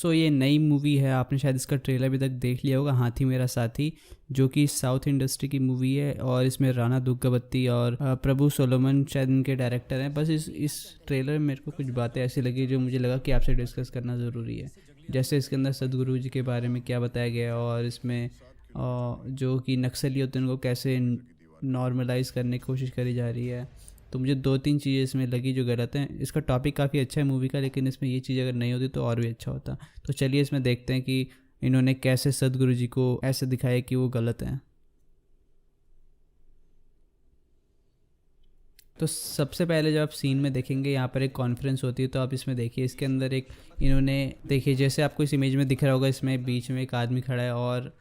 सो ये नई मूवी है, आपने शायद इसका ट्रेलर अभी तक देख लिया होगा, हाथी मेरा साथी, जो कि साउथ इंडस्ट्री की मूवी है और इसमें राणा दुग्गवती और प्रभु सोलोमन शायद इनके डायरेक्टर हैं। बस इस ट्रेलर में मेरे को कुछ बातें ऐसी लगी जो मुझे लगा कि आपसे डिस्कस करना ज़रूरी है। जैसे इसके अंदर सदगुरु जी के बारे में क्या बताया गया है और इसमें जो कि नक्सली होते हैं उनको कैसे नॉर्मलाइज करने की कोशिश करी जा रही है। तो मुझे 2-3 चीज़ें इसमें लगी जो गलत हैं। इसका टॉपिक काफ़ी अच्छा है मूवी का, लेकिन इसमें ये चीज़ अगर नहीं होती तो और भी अच्छा होता। तो चलिए इसमें देखते हैं कि इन्होंने कैसे सदगुरु जी को ऐसे दिखाया कि वो गलत हैं। तो सबसे पहले जब आप सीन में देखेंगे, यहाँ पर एक कॉन्फ्रेंस होती है, तो आप इसमें देखिए, इसके अंदर एक इन्होंने देखिए जैसे आपको इस इमेज में दिख रहा होगा, इसमें बीच में एक आदमी खड़ा है और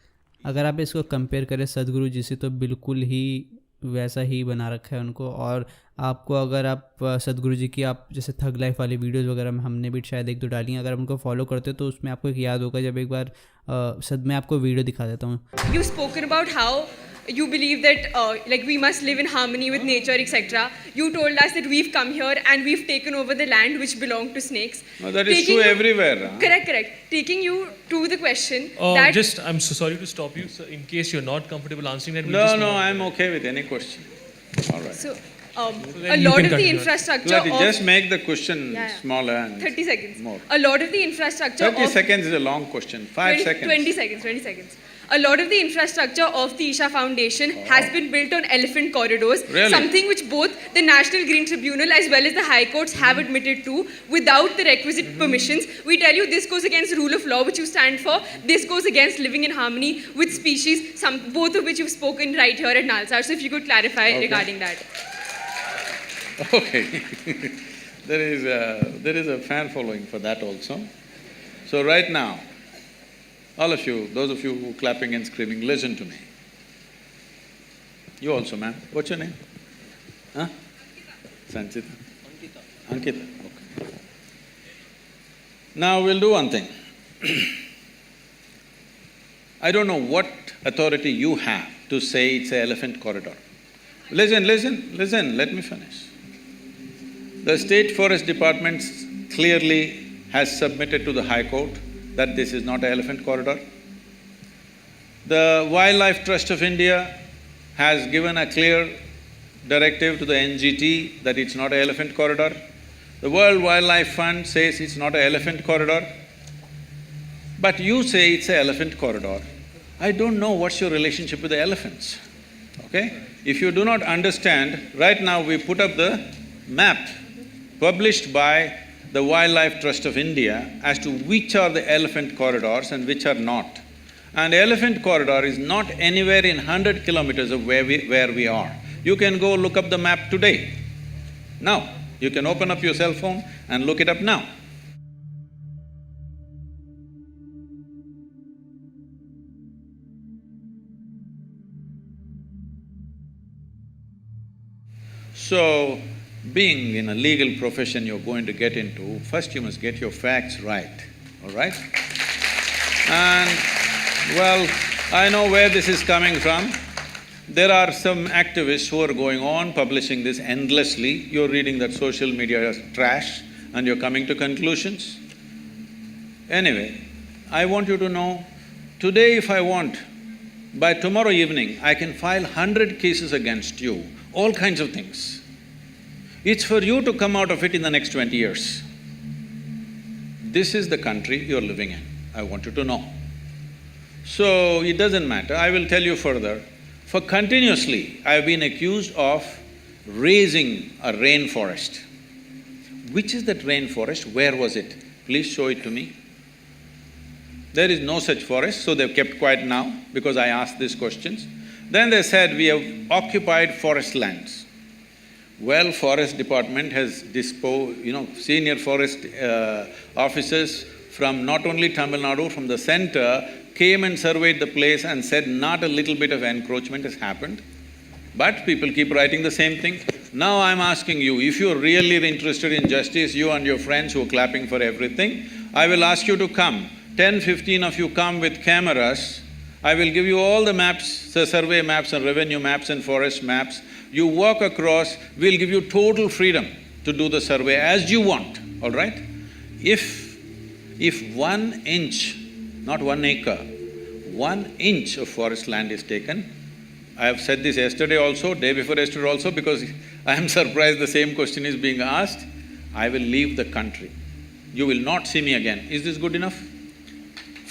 अगर आप इसको कंपेयर करें सदगुरु जी से तो बिल्कुल ही वैसा ही बना रखा है उनको। और आपको अगर आप सदगुरु जी की आप जैसे थग लाइफ वाली वीडियोस वगैरह में हमने भी शायद 1-2 डाली हैं, अगर आप उनको फॉलो करते हो तो उसमें आपको एक याद होगा जब एक बार मैं आपको वीडियो दिखा देता हूँ। You've spoken about how you believe that like we must live in harmony with nature, etc. You told us that we've come here and we've taken over the land which belonged to snakes. No, that is true everywhere. Huh? Correct. Taking you to the question I'm so sorry to stop you, sir. In case you're not comfortable answering that, No, I'm okay with any question. All right. So, a lot of the infrastructure just make the question smaller and 30 seconds. More. A lot of the infrastructure 30 seconds is a long question. 5 seconds. 20 seconds. A lot of the infrastructure of the Isha Foundation has been built on elephant corridors, Really? something which both the National Green Tribunal as well as the High Courts have admitted to without the requisite permissions. We tell you this goes against rule of law, which you stand for. This goes against living in harmony with species, both of which you've spoken right here at Nalsar. So if you could clarify regarding that. Okay. There is a fan following for that also. So right now, all of you, those of you who are clapping and screaming, listen to me. You also, ma'am. What's your name? Huh? Sanchita? Ankita. Okay. Now we'll do one thing. I don't know what authority you have to say it's an elephant corridor. Listen, let me finish. The State Forest Department clearly has submitted to the High Court that this is not an elephant corridor. The Wildlife Trust of India has given a clear directive to the NGT that it's not an elephant corridor. The World Wildlife Fund says it's not an elephant corridor. But you say it's an elephant corridor. I don't know what's your relationship with the elephants, okay? If you do not understand, right now we put up the map published by the Wildlife Trust of India as to which are the elephant corridors and which are not. And elephant corridor is not anywhere in 100 kilometers of where we are. You can go look up the map today. Now, you can open up your cell phone and look it up now. So, being in a legal profession you're going to get into, first you must get your facts right, all right? And, well, I know where this is coming from. There are some activists who are going on publishing this endlessly. You're reading that social media is trash and you're coming to conclusions. Anyway, I want you to know, today if I want, by tomorrow evening, I can file 100 cases against you, all kinds of things. It's for you to come out of it in the next 20 years. This is the country you're living in, I want you to know. So, it doesn't matter, I will tell you further. For continuously, I've been accused of raising a rainforest. Which is that rainforest? Where was it? Please show it to me. There is no such forest, so they've kept quiet now because I asked these questions. Then they said, we have occupied forest lands. Well, Forest Department has senior forest officers from not only Tamil Nadu, from the center, came and surveyed the place and said not a little bit of encroachment has happened. But people keep writing the same thing. Now I'm asking you, if you're really interested in justice, you and your friends who are clapping for everything, I will ask you to come. 10-15 of you come with cameras. I will give you all the maps, the survey maps and revenue maps and forest maps. You walk across, we'll give you total freedom to do the survey as you want, all right? If If 1 inch, not 1 acre, 1 inch of forest land is taken, I have said this yesterday also, day before yesterday also, because I am surprised the same question is being asked, I will leave the country. You will not see me again. Is this good enough?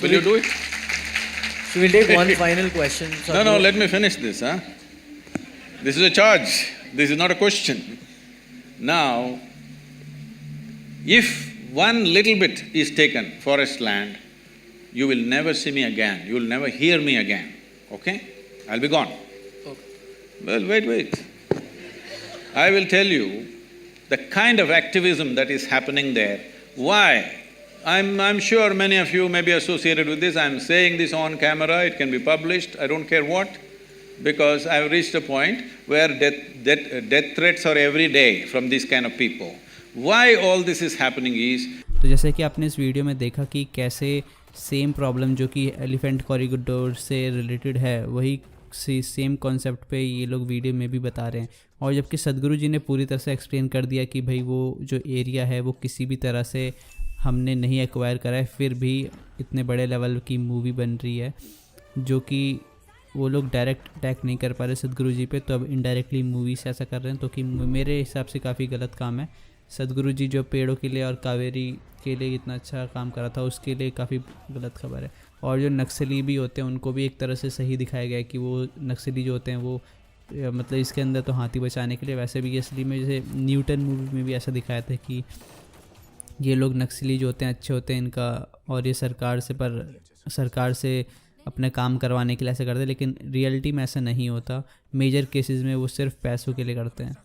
Will you do it? So we'll take one final question. No, let me finish this, huh? This is a charge, this is not a question. Now, if one little bit is taken, forest land, you will never see me again, you will never hear me again, okay? I'll be gone. Okay. Well, wait. I will tell you the kind of activism that is happening there. Why? I'm sure many of you may be associated with this, I'm saying this on camera, it can be published, I don't care what, because I've reached a point where death threats are every day from these kind of people. Why all this is happening is… तो जैसे कि आपने इस video में देखा कि कैसे same problem जो कि एलिफेंट कॉरिडोर से रिलेटेड है वही सेम कॉन्सेप्ट पे ये लोग वीडियो में भी बता रहे हैं, और जबकि सदगुरु जी ने पूरी तरह से एक्सप्लेन कर दिया कि भाई वो जो एरिया है वो किसी भी तरह से हमने नहीं एक्वायर करा है, फिर भी इतने बड़े लेवल की मूवी बन रही है जो कि वो लोग डायरेक्ट अटैक नहीं कर पा रहे सदगुरु जी पे, तो अब इनडायरेक्टली मूवी से ऐसा कर रहे हैं, तो कि मेरे हिसाब से काफ़ी गलत काम है। सदगुरु जी जो पेड़ों के लिए और कावेरी के लिए इतना अच्छा काम करा था उसके लिए काफ़ी गलत खबर है। और जो नक्सली भी होते हैं उनको भी एक तरह से सही दिखाया गया है कि वो नक्सली जो होते हैं वो मतलब इसके अंदर तो हाथी बचाने के लिए, वैसे भी असली में जैसे न्यूटन मूवी में भी ऐसा दिखाया था कि ये लोग नक्सली जो होते हैं अच्छे होते हैं इनका, और ये सरकार से अपने काम करवाने के लिए ऐसे करते हैं, लेकिन रियलिटी में ऐसा नहीं होता। मेजर केसेस में वो सिर्फ पैसों के लिए करते हैं।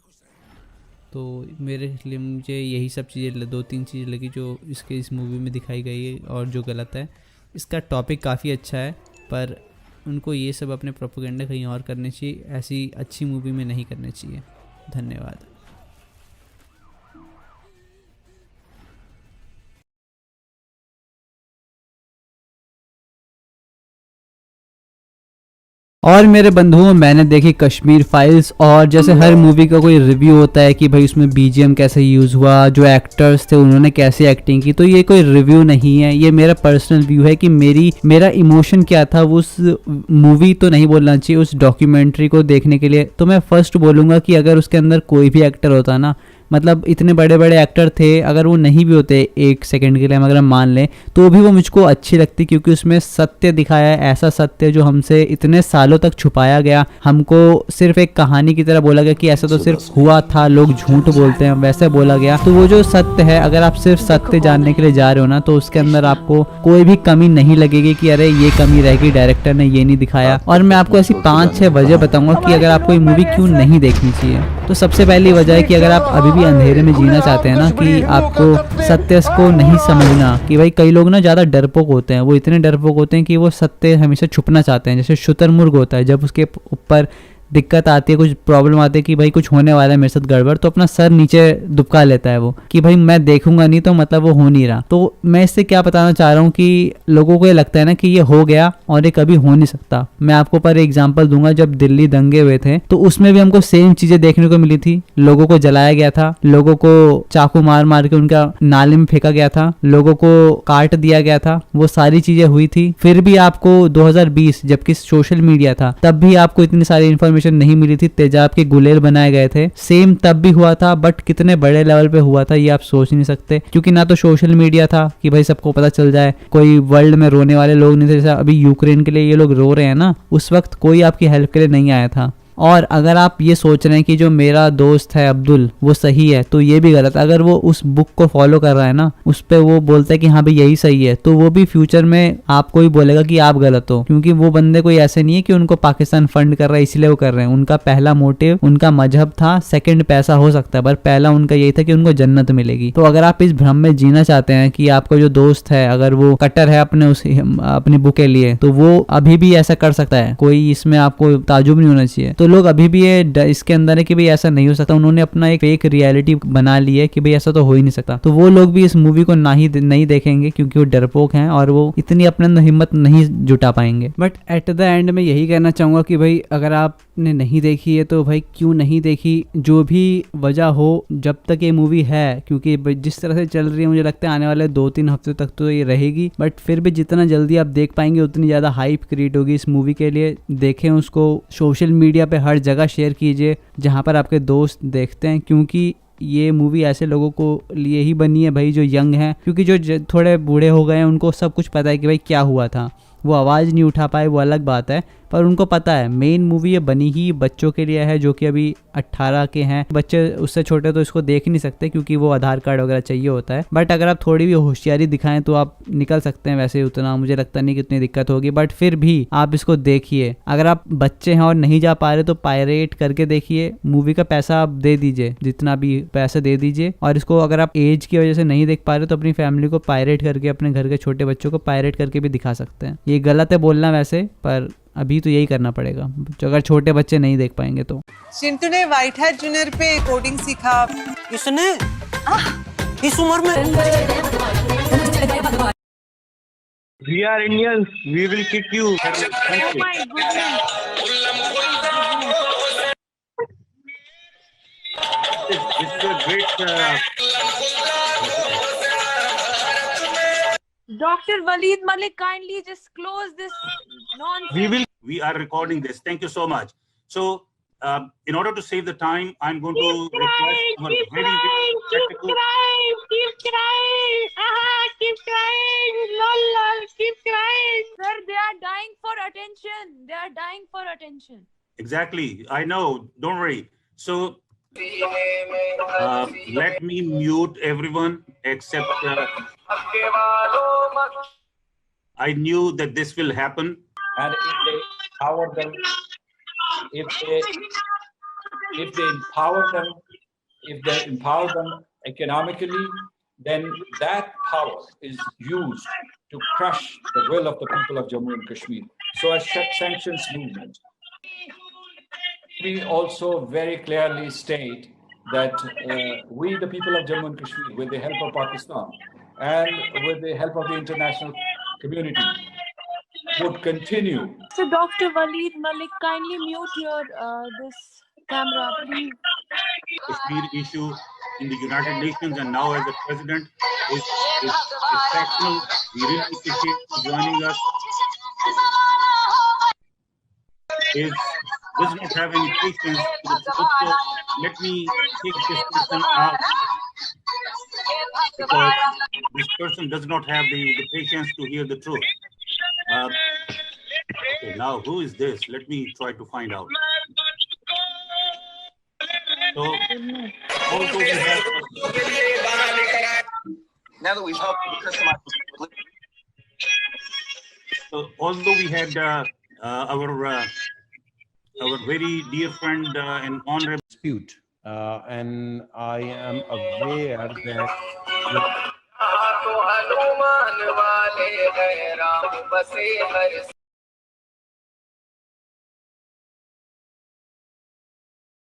तो मेरे लिए मुझे यही सब चीज़ें 2-3 चीज़ें लगी जो इस मूवी में दिखाई गई है और जो गलत है। इसका टॉपिक काफ़ी अच्छा है पर उनको ये सब अपने प्रोपेगेंडा कहीं और करने चाहिए, ऐसी अच्छी मूवी में नहीं करने चाहिए। धन्यवाद। और मेरे बंधुओं, मैंने देखी कश्मीर फाइल्स, और जैसे हर मूवी का कोई रिव्यू होता है कि भाई उसमें बीजीएम कैसे यूज़ हुआ, जो एक्टर्स थे उन्होंने कैसे एक्टिंग की, तो ये कोई रिव्यू नहीं है, ये मेरा पर्सनल व्यू है कि मेरा इमोशन क्या था उस मूवी तो नहीं बोलना चाहिए, उस डॉक्यूमेंट्री को देखने के लिए। तो मैं फर्स्ट बोलूँगा कि अगर उसके अंदर कोई भी एक्टर होता ना, मतलब इतने बड़े बड़े एक्टर थे, अगर वो नहीं भी होते एक सेकंड के लिए अगर हम मान लें, तो भी वो मुझको अच्छी लगती, क्योंकि उसमें सत्य दिखाया है, ऐसा सत्य जो हमसे इतने सालों तक छुपाया गया। हमको सिर्फ एक कहानी की तरह बोला गया कि ऐसा तो सिर्फ हुआ था, लोग झूठ बोलते हैं, वैसे बोला गया। तो वो जो सत्य है, अगर आप सिर्फ सत्य जानने के लिए जा रहे हो ना, तो उसके अंदर आपको कोई भी कमी नहीं लगेगी कि अरे ये कमी रहेगी, डायरेक्टर ने ये नहीं दिखाया। और मैं आपको ऐसी 5-6 वजह बताऊंगा कि अगर आपको ये मूवी क्यों नहीं देखनी चाहिए। तो सबसे पहली वजह है कि अगर आप अभी भी अंधेरे में जीना चाहते हैं ना, कि आपको सत्य को नहीं समझना, कि भाई कई लोग ना ज़्यादा डरपोक होते हैं, वो इतने डरपोक होते हैं कि वो सत्य हमेशा छुपना चाहते हैं। जैसे शुतुरमुर्ग होता है, जब उसके ऊपर दिक्कत आती है, कुछ प्रॉब्लम आती है कि भाई कुछ होने वाला है मेरे साथ गड़बड़, तो अपना सर नीचे दुबका लेता है वो, कि भाई मैं देखूंगा नहीं तो मतलब वो हो नहीं रहा। तो मैं इससे क्या बताना चाह रहा हूँ कि लोगों को ये लगता है ना कि ये हो गया और ये कभी हो नहीं सकता। मैं आपको पर एग्जांपल दूंगा, जब दिल्ली दंगे हुए थे तो उसमें भी हमको सेम चीजें देखने को मिली थी। लोगों को जलाया गया था, लोगों को चाकू मार मार के उनका नाले में फेंका गया था, लोगों को काट दिया गया था, वो सारी चीजें हुई थी। फिर भी आपको 2020 जबकि सोशल मीडिया था, तब भी आपको इतनी सारी इन्फॉर्मेशन नहीं मिली थी। तेजाब के गुलेल बनाए गए थे, सेम तब भी हुआ था, बट कितने बड़े लेवल पे हुआ था ये आप सोच नहीं सकते, क्योंकि ना तो सोशल मीडिया था कि भाई सबको पता चल जाए, कोई वर्ल्ड में रोने वाले लोग नहीं थे। जैसा अभी यूक्रेन के लिए ये लोग रो रहे हैं ना, उस वक्त कोई आपकी हेल्प के लिए नहीं आया था। और अगर आप ये सोच रहे हैं कि जो मेरा दोस्त है अब्दुल वो सही है, तो ये भी गलत। अगर वो उस बुक को फॉलो कर रहा है ना, उस पर वो बोलता है कि हाँ भाई यही सही है, तो वो भी फ्यूचर में आपको ही बोलेगा कि आप गलत हो, क्योंकि वो बंदे कोई ऐसे नहीं है कि उनको पाकिस्तान फंड कर रहा है इसलिए वो कर रहे हैं। उनका पहला मोटिव उनका मजहब था, सेकंड पैसा हो सकता है, पर पहला उनका यही था कि उनको जन्नत मिलेगी। तो अगर आप इस भ्रम में जीना चाहते हैं कि आपका जो दोस्त है अगर वो कट्टर है अपनी बुक के लिए, तो वो अभी भी ऐसा कर सकता है, कोई इसमें आपको ताजुब नहीं होना चाहिए। तो तो लोग अभी भी ये इसके अंदर है कि भाई ऐसा नहीं हो सकता, उन्होंने अपना एक फेक रियलिटी बना ली है कि भाई ऐसा तो हो ही नहीं सकता। तो वो लोग भी इस मूवी को नहीं देखेंगे क्योंकि वो डरपोक हैं और वो इतनी अपने अंदर हिम्मत नहीं जुटा पाएंगे। बट एट द एंड में यही कहना चाहूँगा कि भाई अगर आपने नहीं देखी है तो भाई क्यों नहीं देखी, जो भी वजह हो, जब तक ये मूवी है, क्योंकि जिस तरह से चल रही है मुझे लगता है आने वाले 2-3 हफ्ते तक तो ये रहेगी। बट फिर भी जितना जल्दी आप देख पाएंगे उतनी ज़्यादा हाइप क्रिएट होगी इस मूवी के लिए। देखें उसको, सोशल मीडिया पे हर जगह शेयर कीजिए जहाँ पर आपके दोस्त देखते हैं, क्योंकि ये मूवी ऐसे लोगों को लिए ही बनी है भाई जो यंग हैं, क्योंकि जो थोड़े बूढ़े हो गए हैं उनको सब कुछ पता है कि भाई क्या हुआ था। वो आवाज़ नहीं उठा पाए वो अलग बात है, पर उनको पता है मेन मूवी ये बनी ही बच्चों के लिए है जो कि अभी 18 के हैं। बच्चे उससे छोटे तो इसको देख नहीं सकते क्योंकि वो आधार कार्ड वगैरह चाहिए होता है। बट अगर आप थोड़ी भी होशियारी दिखाएं तो आप निकल सकते हैं, वैसे उतना मुझे लगता नहीं कि इतनी दिक्कत होगी। बट फिर भी आप इसको देखिए, अगर आप बच्चे हैं और नहीं जा पा रहे तो पायरेट करके देखिए। मूवी का पैसा आप दे दीजिए, जितना भी पैसा दे दीजिए, और इसको अगर आप एज की वजह से नहीं देख पा रहे तो अपनी फैमिली को पायरेट करके, अपने घर के छोटे बच्चों को पायरेट करके भी दिखा सकते हैं। ये गलत है बोलना वैसे, पर अभी तो यही करना पड़ेगा अगर छोटे बच्चे नहीं देख पाएंगे तो। चिंटू ने व्हाइट हैट जूनियर पे कोडिंग सीखा। इसने इस उम्र में। We are Indians. We will kick you. Oh my goodness. This is a great. Dr. Waleed Malik, kindly just close this nonsense. We are recording this. Thank you so much. So, in order to save the time, I'm going to request our Keep very crying, practical. keep crying. Keep crying. Lol, keep crying. Sir, they are dying for attention. They are dying for attention. Exactly. I know. Don't worry. So, let me mute everyone except. I knew that this will happen. And if they empower them, if they empower them economically, then that power is used to crush the will of the people of Jammu and Kashmir. So as sanctions movement, we also very clearly state that we, the people of Jammu and Kashmir, with the help of Pakistan and with the help of the international community, would continue. So, Dr. Waleed Malik, kindly mute your this camera, please. Kashmir issue in the United Nations, and now as a president is factual. We really appreciate joining us. Does not have any patience to the truth. So let me take this person out because this person does not have the patience to hear the truth. Okay, now who is this? Let me try to find out. So, also we have. Now that we've helped you customize. So, although we had our very dear friend and honorable dispute, and I am aware that.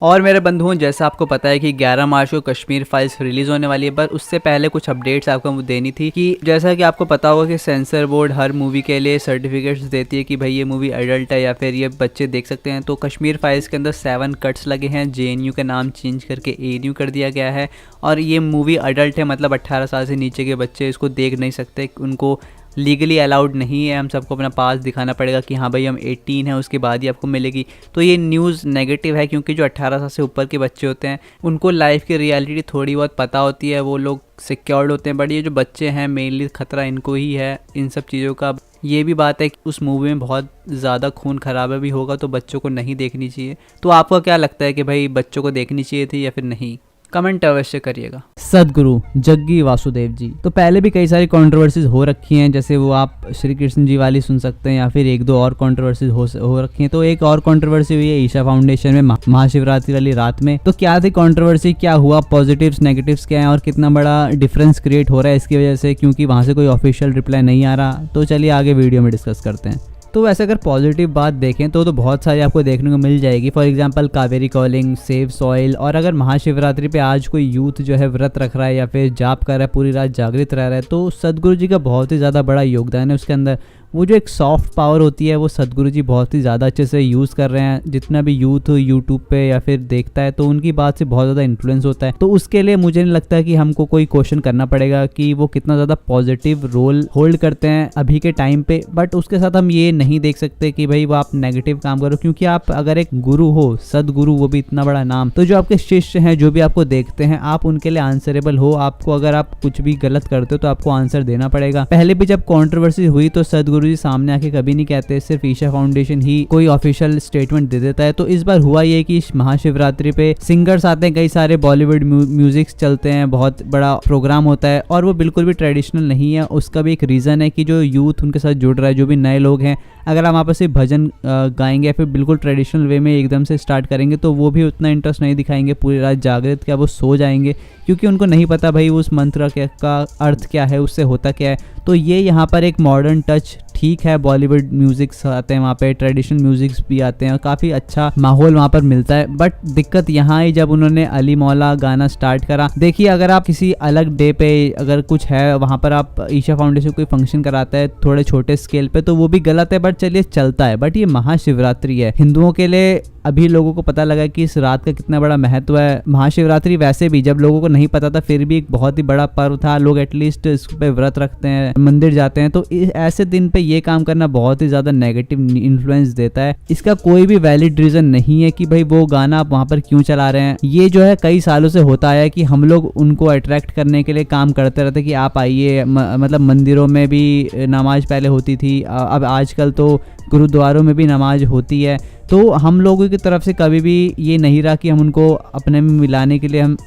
और मेरे बंधुओं, जैसा आपको पता है कि 11 मार्च को Kashmir files release होने वाली है, पर उससे पहले कुछ अपडेट्स आपको देनी थी कि जैसा कि आपको पता होगा कि सेंसर बोर्ड हर मूवी के लिए सर्टिफिकेट्स देती है कि भाई ये मूवी एडल्ट है या फिर ये बच्चे देख सकते हैं। तो कश्मीर फाइल्स के अंदर 7 कट्स लगे हैं, JNU का नाम चेंज करके ANU कर दिया गया है, और ये मूवी एडल्ट है, मतलब 18 साल से नीचे के बच्चे इसको देख नहीं सकते, उनको लीगली अलाउड नहीं है। हम सबको अपना पास दिखाना पड़ेगा कि हाँ भाई हम 18 हैं, उसके बाद ही आपको मिलेगी। तो ये न्यूज़ नेगेटिव है, क्योंकि जो 18 साल से ऊपर के बच्चे होते हैं उनको लाइफ की रियलिटी थोड़ी बहुत पता होती है, वो लोग सिक्योर्ड होते हैं। बट ये जो बच्चे हैं मेनली खतरा इनको ही है इन सब चीज़ों का। ये भी बात है कि उस मूवी में बहुत ज़्यादा खून खराबा भी होगा, तो बच्चों को नहीं देखनी चाहिए। तो आपको क्या लगता है कि भाई बच्चों को देखनी चाहिए थी या फिर नहीं? कमेंट अवश्य करिएगा। सदगुरु जग्गी वासुदेव जी, तो पहले भी कई सारी कंट्रोवर्सीज हो रखी हैं, जैसे वो आप श्री कृष्ण जी वाली सुन सकते हैं या फिर 1-2 और कंट्रोवर्सीज हो रखी हैं। तो एक और कंट्रोवर्सी हुई है ईशा फाउंडेशन में महाशिवरात्रि वाली रात में। तो क्या थी कंट्रोवर्सी, क्या हुआ, पॉजिटिव्स नेगेटिव्स क्या है और कितना बड़ा डिफरेंस क्रिएट हो रहा है इसकी वजह से, क्योंकि वहाँ से कोई ऑफिशियल रिप्लाई नहीं आ रहा। तो चलिए आगे वीडियो में डिस्कस करते हैं। तो वैसे अगर पॉजिटिव बात देखें तो बहुत सारी आपको देखने को मिल जाएगी। For example Kaveri calling, save soil, और अगर महाशिवरात्रि पे आज कोई यूथ जो है व्रत रख रहा है या फिर जाप कर रहा है, पूरी रात जागृत रह रहा है, तो सदगुरु जी का बहुत ही ज़्यादा बड़ा योगदान है उसके अंदर। वो जो एक सॉफ्ट पावर होती है वो सदगुरु जी बहुत ही ज़्यादा अच्छे से यूज़ कर रहे हैं। जितना भी यूथ यूट्यूब पे या फिर देखता है तो उनकी बात से बहुत ज़्यादा इन्फ्लुएंस होता है। तो उसके लिए मुझे नहीं लगता कि हमको कोई क्वेश्चन करना पड़ेगा कि वो कितना ज़्यादा पॉजिटिव रोल होल्ड करते हैं अभी के टाइम पे। बट उसके साथ हम ये नहीं देख सकते कि भाई वो आप नेगेटिव काम करो, क्योंकि आप अगर एक गुरु हो, सदगुरु, वो भी इतना बड़ा नाम, तो जो आपके शिष्य हैं, जो भी आपको देखते हैं, आप उनके लिए आंसरेबल हो। आपको अगर आप कुछ भी गलत करते हो तो आपको आंसर देना पड़ेगा। पहले भी जब कंट्रोवर्सी हुई तो सदगुरु जी सामने आके कभी नहीं कहते, सिर्फ ईशा फाउंडेशन ही कोई ऑफिशियल स्टेटमेंट दे देता है। तो इस बार हुआ ये कि महाशिवरात्रि पे सिंगर्स आते हैं, कई सारे बॉलीवुड म्यूजिक चलते हैं, बहुत बड़ा प्रोग्राम होता है, और वो बिल्कुल भी ट्रेडिशनल नहीं है। उसका भी एक रीज़न है कि जो यूथ उनके साथ जुड़ रहा है, जो भी नए लोग हैं, अगर हम आपस में भजन गाएंगे या फिर बिल्कुल ट्रेडिशनल वे में एकदम से स्टार्ट करेंगे तो वो भी उतना इंटरेस्ट नहीं दिखाएंगे, पूरी रात जागृत, क्या वो सो जाएंगे, क्योंकि उनको नहीं पता भाई उस मंत्र का अर्थ क्या है, उससे होता क्या है। तो ये यहाँ पर एक मॉडर्न टच, ठीक है, बॉलीवुड म्यूजिक्स आते हैं वहाँ पे, ट्रेडिशनल म्यूजिक्स भी आते हैं और काफ़ी अच्छा माहौल वहाँ पर मिलता है। बट दिक्कत यहाँ आई जब उन्होंने अली मौला गाना स्टार्ट करा। देखिए, अगर आप किसी अलग डे पे अगर कुछ है वहाँ पर आप ईशा फाउंडेशन कोई फंक्शन कराता है थोड़े छोटे स्केल पे, तो वो भी गलत है, बट चलिए चलता है। बट ये महाशिवरात्रि है, हिंदुओं के लिए अभी लोगों को पता लगा कि इस रात का कितना बड़ा महत्व है। महाशिवरात्रि वैसे भी जब लोगों को नहीं पता था फिर भी एक बहुत ही बड़ा पर्व था, लोग एटलीस्ट इस पे व्रत रखते हैं, मंदिर जाते हैं। तो ऐसे दिन पे ये काम करना बहुत ही ज्यादा नेगेटिव इन्फ्लुएंस देता है। इसका कोई भी वैलिड रीजन नहीं है कि भाई वो गाना आप वहाँ पर क्यों चला रहे हैं। ये जो है कई सालों से होता है कि हम लोग उनको अट्रैक्ट करने के लिए काम करते रहते कि आप आइए, मतलब मंदिरों में भी नमाज पहले होती थी, अब आजकल तो गुरुद्वारों में भी नमाज होती है। तो हम लोगों की तरफ से कभी भी ये नहीं रहा कि हम उनको अपने में मिलाने के लिए हम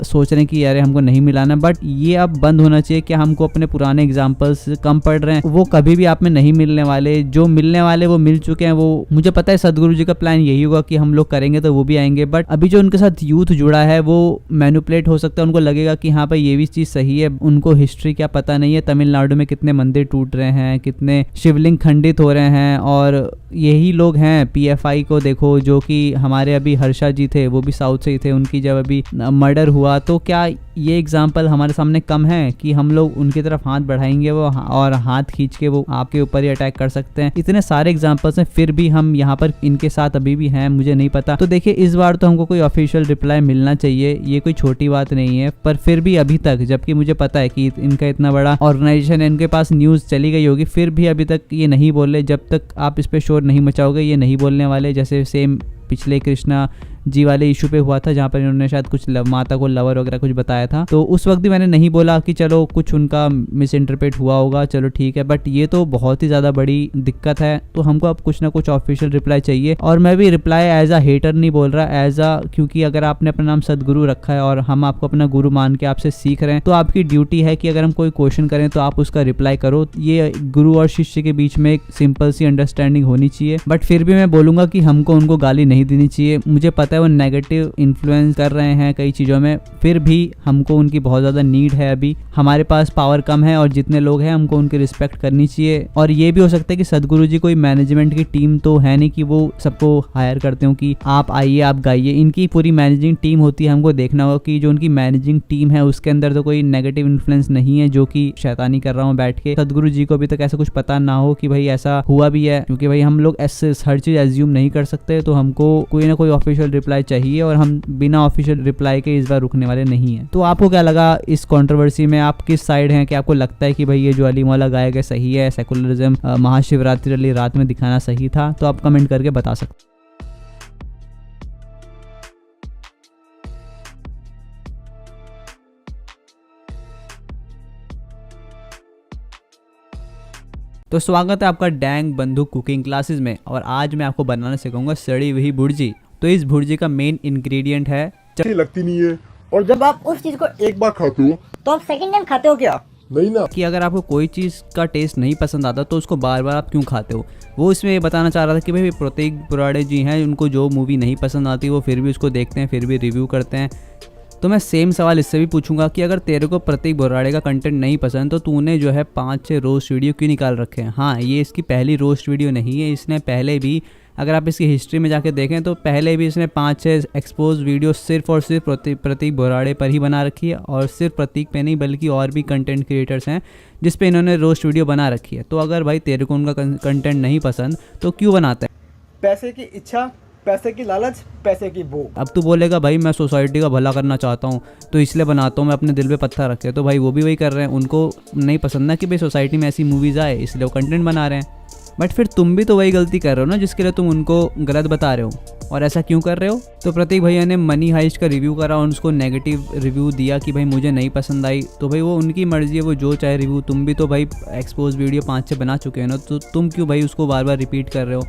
सोच रहे हैं कि यार हमको नहीं मिलाना। बट ये अब बंद होना चाहिए कि हमको अपने पुराने एग्जांपल्स कम पड़ रहे हैं, वो कभी भी आप में नहीं मिलने वाले। जो मिलने वाले वो मिल चुके हैं। वो मुझे पता है सदगुरु जी का प्लान यही होगा कि हम लोग करेंगे तो वो भी आएंगे। बट अभी जो उनके साथ यूथ जुड़ा है वो मैनिपुलेट हो सकता है, उनको लगेगा कि हाँ भाई ये भी चीज़ सही है। उनको हिस्ट्री क्या पता नहीं है, तमिलनाडु में कितने मंदिर टूट रहे हैं, कितने शिवलिंग खंडित हो रहे हैं, और यही लोग हैं। PFI को देखो, जो कि हमारे अभी हर्षा जी थे, वो भी साउथ से ही थे, उनकी जब अभी मर्डर हुआ, तो क्या ये एग्जाम्पल हमारे सामने कम है कि हम लोग उनकी तरफ हाथ बढ़ाएंगे वो और हाथ खींच के वो आपके ऊपर ही अटैक कर सकते हैं। इतने सारे एग्जाम्पल्स हैं, फिर भी हम यहाँ पर इनके साथ अभी भी हैं, मुझे नहीं पता। तो देखिए, इस बार तो हमको कोई ऑफिशियल रिप्लाई मिलना चाहिए, ये कोई छोटी बात नहीं है। पर फिर भी अभी तक, जबकि मुझे पता है कि इनका इतना बड़ा ऑर्गेनाइजेशन है, इनके पास न्यूज़ चली गई होगी, फिर भी अभी तक ये नहीं बोले। जब तक आप इस पर शोर नहीं मचाओगे ये नहीं बोलने वाले। जैसे सेम पिछले कृष्णा जी वाले इशू पे हुआ था, जहाँ पर इन्होंने शायद कुछ माता को लवर वगैरह कुछ बताया था, तो उस वक्त भी मैंने नहीं बोला कि चलो कुछ उनका मिस इंटरप्रेट हुआ होगा, चलो ठीक है। बट ये तो बहुत ही ज़्यादा बड़ी दिक्कत है, तो हमको अब कुछ ना कुछ ऑफिशियल रिप्लाई चाहिए। और मैं भी रिप्लाई एज अ हेटर नहीं बोल रहा, एज अ, क्योंकि अगर आपने अपना नाम सदगुरु रखा है और हम आपको अपना गुरु मान के आपसे सीख रहे हैं, तो आपकी ड्यूटी है कि अगर हम कोई क्वेश्चन करें तो आप उसका रिप्लाई करो। ये गुरु और शिष्य के बीच में एक सिंपल सी अंडरस्टैंडिंग होनी चाहिए। बट फिर भी मैं बोलूंगा कि हमको उनको गाली नहीं देनी चाहिए। मुझे पता है वो नेगेटिव इन्फ्लुएंस कर रहे हैं कई चीज़ों में, फिर भी हमको उनकी बहुत ज़्यादा नीड है। अभी हमारे पास पावर कम है और जितने लोग हैं हमको उनकी रिस्पेक्ट करनी चाहिए। और ये भी हो सकता है कि सदगुरु जी कोई मैनेजमेंट की टीम तो है नहीं कि वो सबको हायर करते हो कि आप आइए आप गाइए। इनकी पूरी मैनेजिंग टीम होती है। हमको देखना होगा कि जो उनकी मैनेजिंग टीम है उसके अंदर तो कोई नेगेटिव इन्फ्लुएंस नहीं है जो कि शैतानी कर रहा हूँ बैठ के। सदगुरु जी को अभी तक ऐसा कुछ पता ना हो कि भाई ऐसा हुआ भी है, क्योंकि भाई हम लोग ऐसे हर चीज़ एज्यूम नहीं कर सकते। तो हमको कोई ना कोई ऑफिशियल रिप्लाई चाहिए और हम बिना ऑफिशियल रिप्लाई के इस बार रुकने वाले नहीं हैं। तो आपको क्या लगा इस कंट्रोवर्सी में? आप किस साइड हैं? कि आपको लगता है कि भाई ये जो अली मौला गाया गया सही है, सेकुलरिज्म महाशिवरात्रि वाली रात में दिखाना सही था? तो आप कमेंट करके बता सकते। तो स्वागत है आपका डैंग बंदूक कुकिंग क्लासेस में, और आज मैं आपको बनाना सिखाऊंगा सड़ी हुई भुर्जी। तो इस भुर्जी का मेन इंग्रेडिएंट है, लगती नहीं है, और जब आप उस चीज को एक बार खाते हो तो आप सेकंड टाइम खाते हो क्या? नहीं ना। कि अगर आपको कोई चीज़ का टेस्ट नहीं पसंद आता तो उसको बार बार आप क्यों खाते हो। वो इसमें ये बताना चाह रहा था कि भाई प्रतीक पुराड़े जी हैं, उनको जो मूवी नहीं पसंद आती वो फिर भी उसको देखते हैं, फिर भी रिव्यू करते हैं। तो मैं सेम सवाल इससे भी पूछूंगा कि अगर तेरे को प्रतीक बोराड़े का कंटेंट नहीं पसंद तो तूने जो है 5-6 रोस्ट वीडियो क्यों निकाल रखे हैं। हाँ, ये इसकी पहली रोस्ट वीडियो नहीं है, इसने पहले भी, अगर आप इसकी हिस्ट्री में जाके देखें तो पहले भी इसने 5-6 एक्सपोज वीडियो सिर्फ और सिर्फ प्रतीक बोराड़े पर ही बना रखी है, और सिर्फ प्रतीक पे नहीं बल्कि और भी कंटेंट क्रिएटर्स हैं जिस पे इन्होंने रोस्ट वीडियो बना रखी है। तो अगर भाई तेरे को उनका कंटेंट नहीं पसंद तो क्यों बनाते हैं। पैसे की इच्छा, पैसे की लालच, पैसे की भूख। अब तू बोलेगा भाई मैं सोसाइटी का भला करना चाहता हूँ तो इसलिए बनाता हूँ, मैं अपने दिल पे पत्थर रखे, तो भाई वो भी वही कर रहे हैं, उनको नहीं पसंद ना कि भाई सोसाइटी में ऐसी मूवीज़ आए इसलिए वो कंटेंट बना रहे हैं। बट फिर तुम भी तो वही गलती कर रहे हो ना जिसके लिए तुम उनको गलत बता रहे हो, और ऐसा क्यों कर रहे हो। तो प्रतीक भैया ने मनी हाइस्ट का रिव्यू करा और उसको नेगेटिव रिव्यू दिया कि भाई मुझे नहीं पसंद आई, तो भाई वो उनकी मर्जी है, वो जो चाहे रिव्यू। तुम भी तो भाई एक्सपोज वीडियो 5-6 बना चुके हो ना, तो तुम क्यों भाई उसको बार बार रिपीट कर रहे हो,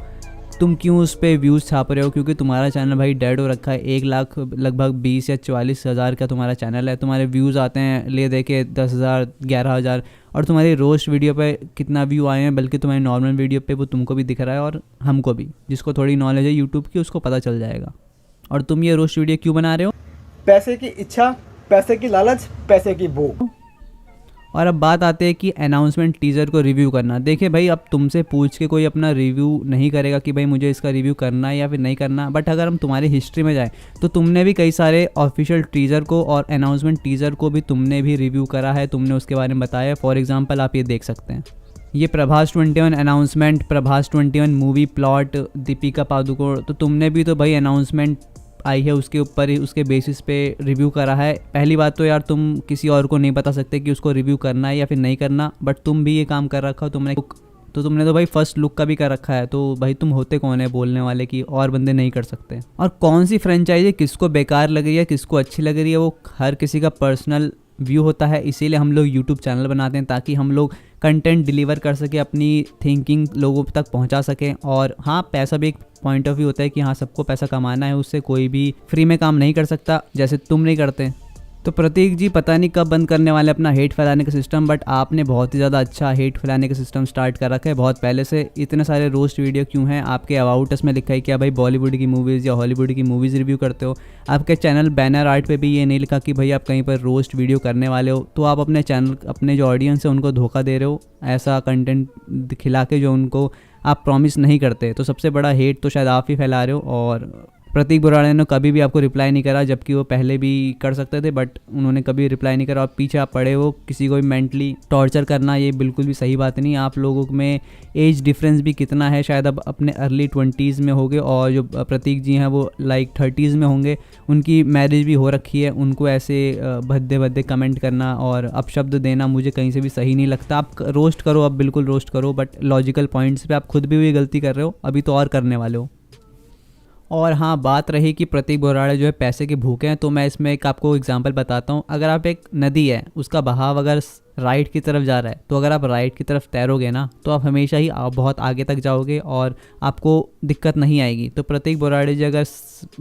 तुम क्यों उस पर व्यूज़ छाप रहे हो। क्योंकि तुम्हारा चैनल भाई डेड हो रखा है, 1 लाख लगभग 20 या 44 हज़ार का तुम्हारा चैनल है, तुम्हारे व्यूज़ आते हैं ले दे के 10,000 11,000, और तुम्हारी रोस्ट वीडियो पे कितना व्यू आए हैं, बल्कि तुम्हारी नॉर्मल वीडियो पे वो तुमको भी दिख रहा है और हमको भी, जिसको थोड़ी नॉलेज है यूट्यूब की उसको पता चल जाएगा। और तुम ये रोस्ट वीडियो क्यों बना रहे हो। पैसे की इच्छा, पैसे की लालच, पैसे की भूख। और अब बात आती है कि अनाउंसमेंट टीज़र को रिव्यू करना। देखिए भाई, अब तुमसे पूछ के कोई अपना रिव्यू नहीं करेगा कि भाई मुझे इसका रिव्यू करना है या फिर नहीं करना। बट अगर हम तुम्हारी हिस्ट्री में जाएँ तो तुमने भी कई सारे ऑफिशियल टीज़र को और अनाउंसमेंट टीज़र को भी तुमने भी रिव्यू करा है, तुमने उसके बारे में बताया। फॉर एग्जाम्पल आप ये देख सकते हैं, ये Prabhas 21 announcement, Prabhas 21 movie plot, Deepika Padukone. तो तुमने भी तो भाई अनाउंसमेंट आई है उसके ऊपर ही, उसके बेसिस पे रिव्यू करा है। पहली बात तो यार तुम किसी और को नहीं बता सकते कि उसको रिव्यू करना है या फिर नहीं करना, बट तुम भी ये काम कर रखा हो। तुमने तो भाई फर्स्ट लुक का भी कर रखा है, तो भाई तुम होते कौन है बोलने वाले कि और बंदे नहीं कर सकते। और कौन सी फ्रेंचाइजी किसको बेकार लग रही है, किसको अच्छी लग रही है, वो हर किसी का पर्सनल व्यू होता है। इसीलिए हम लोग यूट्यूब चैनल बनाते हैं ताकि हम लोग कंटेंट डिलीवर कर सके, अपनी थिंकिंग लोगों तक पहुंचा सकें। और हाँ, पैसा भी एक पॉइंट ऑफ व्यू होता है कि हाँ सबको पैसा कमाना है, उससे कोई भी फ्री में काम नहीं कर सकता जैसे तुम नहीं करते। तो प्रतीक जी पता नहीं कब बंद करने वाले अपना हेट फैलाने का सिस्टम, बट आपने बहुत ही ज़्यादा अच्छा हेट फैलाने का सिस्टम स्टार्ट कर रखा है बहुत पहले से। इतने सारे रोस्ट वीडियो क्यों हैं आपके अबाउट अस में लिखा है क्या भाई बॉलीवुड की मूवीज़ या हॉलीवुड की मूवीज़ रिव्यू करते हो। आपके चैनल बैनर आर्ट पे भी ये नहीं लिखा कि भाई आप कहीं पर रोस्ट वीडियो करने वाले हो। तो आप अपने चैनल, अपने जो ऑडियंस है उनको धोखा दे रहे हो ऐसा कंटेंट खिला के जो उनको आप प्रॉमिस नहीं करते। तो सबसे बड़ा हेट तो शायद आप ही फैला रहे हो। और प्रतीक बोराड़े ने कभी भी आपको रिप्लाई नहीं करा, जबकि वो पहले भी कर सकते थे, बट उन्होंने कभी रिप्लाई नहीं करा। और पीछे आप पड़े हो किसी को भी मेंटली टॉर्चर करना, ये बिल्कुल भी सही बात नहीं। आप लोगों में एज डिफरेंस भी कितना है, शायद अब अपने अर्ली 20s में होंगे, और जो प्रतीक जी हैं वो लाइक 30s में होंगे, उनकी मैरिज भी हो रखी है। उनको ऐसे भद्दे भद्दे कमेंट करना और अपशब्द देना मुझे कहीं से भी सही नहीं लगता। आप रोस्ट करो, अब बिल्कुल रोस्ट करो, बट लॉजिकल पॉइंट्स पे। आप खुद भी वही गलती कर रहे हो, अभी तो और करने वाले हो। और हाँ, बात रही कि प्रतीक बोराड़े जो है पैसे के भूखे हैं, तो मैं इसमें एक आपको एग्जांपल बताता हूँ। अगर आप एक नदी है, उसका बहाव अगर राइट की तरफ जा रहा है, तो अगर आप राइट की तरफ तैरोगे ना तो आप हमेशा ही बहुत आगे तक जाओगे और आपको दिक्कत नहीं आएगी। तो प्रतीक बोराड़े जी अगर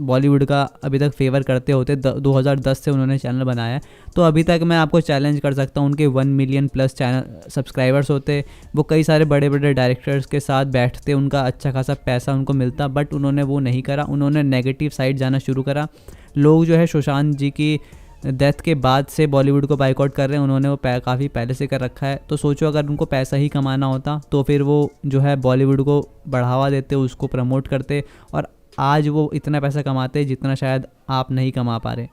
बॉलीवुड का अभी तक फेवर करते होते, 2010 से उन्होंने चैनल बनाया है, तो अभी तक मैं आपको चैलेंज कर सकता हूँ उनके 1 मिलियन प्लस चैनल सब्सक्राइबर्स होते। वो कई सारे बड़े बड़े डायरेक्टर्स के साथ बैठते, उनका अच्छा खासा पैसा उनको मिलता, बट उन्होंने वो नहीं करा। उन्होंने नेगेटिव साइड जाना शुरू करा। लोग जो है सुशांत जी की डेथ के बाद से बॉलीवुड को बाइकआउट कर रहे हैं, उन्होंने वो काफ़ी पहले से कर रखा है। तो सोचो अगर उनको पैसा ही कमाना होता तो फिर वो जो है बॉलीवुड को बढ़ावा देते, उसको प्रमोट करते, और आज वो इतना पैसा कमाते जितना शायद आप नहीं कमा पा रहे।